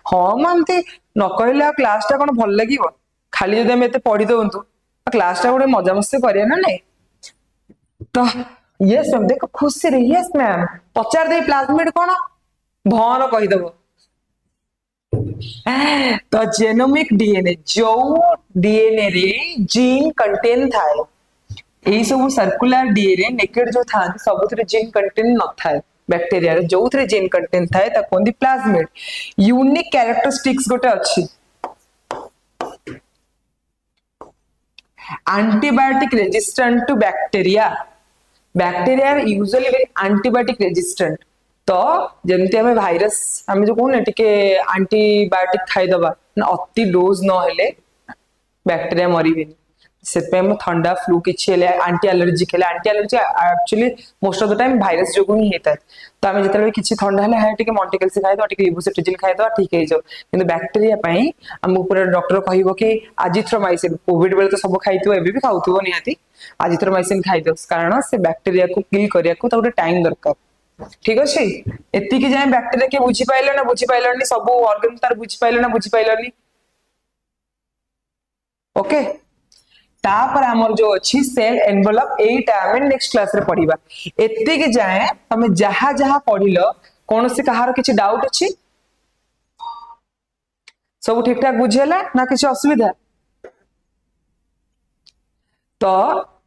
हाँ मैम ती न कहले क्लास टा कोन भल लागिवो खाली जदि हम एते पढ़ी दउंतु क्लास टा गोटे मजा मस्ती करिया ना नहीं तो यस मैम देखो खुशी रे यस मैम पचार दे प्लाज्मिड कोन भर कहि दबो तो जेनोमिक डीएनए जो डीएनए रे जीन कंटेन थाए यही सब सर्कुलर डीएनए नेकेड जो था सबुथिरे जीन कंटेन न थाए बैक्टीरिया रे जो थरे जीन कंटेन थाए ता कोंदी प्लाज्मिड यूनिक कैरेक्टरिस्टिक्स गोटे अछि antibiotic resistant to bacteria bacteria are usually very antibiotic resistant तो जमती हमें भाइरस हमें जो कहूँ टिके एंटीबायोटिक खाईदबा अति डोज न हेले बैक्टेरिया मरबे से ठंडा फ्लू किसी anti allergic anti allergy actually most of the time virus जो ही होता है तो आम जो किसी ठंडा है टिके मल्टीकल्सी खाईदबा टिके लिबोसिट्रिजिन खाईदबा ठीक है किंतु बैक्टेरिया पई हमको पूरा डॉक्टर कहबो कि एजिथ्रोमाइसिन कोविड बेले तो सब खाइतो एबे भी खाउतो निहाती एजिथ्रोमाइसिन खाईदो कारण से बैक्टेरिया को किल करिया को तो टाइम दरकार ठीक अच्छे एति जाए बैक्टेरिया के बुझी पाइल ना बुझी पाइलनी सब ऑर्गन तार बुझी पाइल ना बुझी पाइलनी ओके तापर हमर जो अच्छी सेल एनवेलप एटा हमें नेक्स्ट क्लास रे पढ़िबा एति के जाए हमें जहा जहा पढ़िलो कौन से कहार किछि डाउट अछि सब ठीक ठाक बुझेला ना किछि असुविधा तो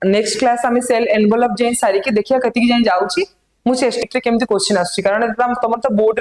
नेक्स्ट क्लास हमें सेल एनवेलप जे सारी के देखिया कति के जाए जाउची मु चेष्टा केमती क्वेश्चन आछि कारण तुम तो बोर्ड